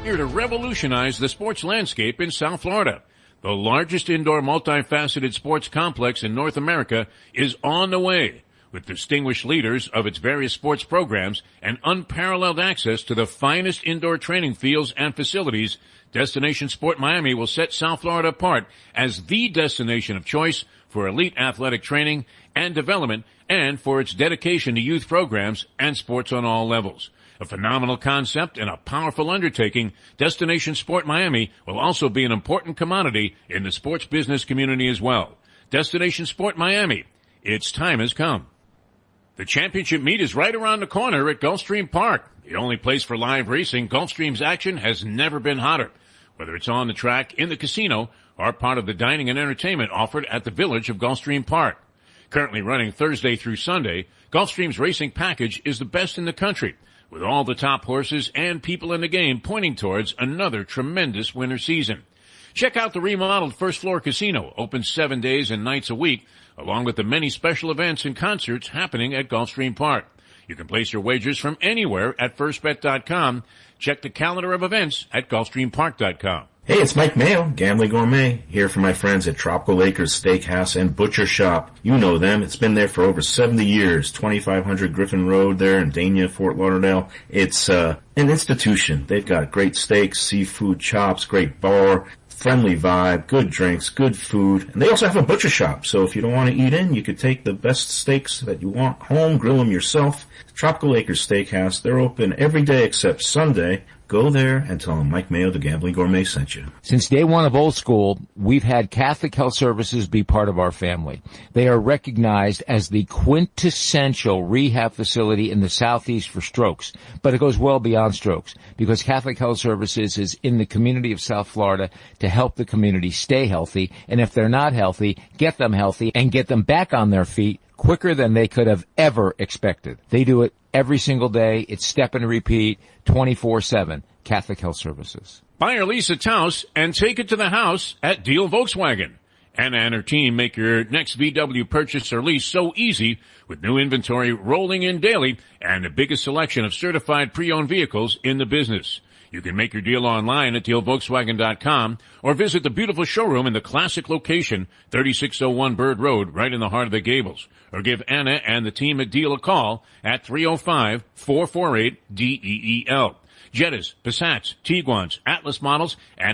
Here to revolutionize the sports landscape in South Florida. The largest indoor multifaceted sports complex in North America is on the way, with distinguished leaders of its various sports programs and unparalleled access to the finest indoor training fields and facilities. Destination Sport Miami will set South Florida apart as the destination of choice for elite athletic training and development, and for its dedication to youth programs and sports on all levels. A phenomenal concept and a powerful undertaking, Destination Sport Miami will also be an important commodity in the sports business community as well. Destination Sport Miami, its time has come. The championship meet is right around the corner at Gulfstream Park. The only place for live racing, Gulfstream's action has never been hotter. Whether it's on the track, in the casino, or part of the dining and entertainment offered at the village of Gulfstream Park. Currently running Thursday through Sunday, Gulfstream's racing package is the best in the country, with all the top horses and people in the game pointing towards another tremendous winter season. Check out the remodeled first floor casino, open 7 days and nights a week, along with the many special events and concerts happening at Gulfstream Park. You can place your wagers from anywhere at firstbet.com. Check the calendar of events at gulfstreampark.com. Hey, it's Mike Mayo, Gambling Gourmet, here for my friends at Tropical Acres Steakhouse and Butcher Shop. You know them. It's been there for over 70 years, 2500 Griffin Road there in Dania, Fort Lauderdale. It's an institution. They've got great steaks, seafood chops, great bar, friendly vibe, good drinks, good food. And they also have a butcher shop, so if you don't want to eat in, you could take the best steaks that you want home, grill them yourself. Tropical Acres Steakhouse, they're open every day except Sunday. Go there and tell them Mike Mayo, the Gambling Gourmet, sent you. Since day one of Old School, we've had Catholic Health Services be part of our family. They are recognized as the quintessential rehab facility in the Southeast for strokes. But it goes well beyond strokes, because Catholic Health Services is in the community of South Florida to help the community stay healthy. And if they're not healthy, get them healthy and get them back on their feet quicker than they could have ever expected. They do it every single day. It's step and repeat, 24/7. Catholic Health Services. Buy or lease a Taos and take it to the house at Deal Volkswagen. Anna and her team make your next VW purchase or lease so easy, with new inventory rolling in daily and the biggest selection of certified pre-owned vehicles in the business. You can make your deal online at DealVolkswagen.com or visit the beautiful showroom in the classic location, 3601 Bird Road, right in the heart of the Gables. Or give Anna and the team at Deal a call at 305-448-DEEL. Jettas, Passats, Tiguans, Atlas models, and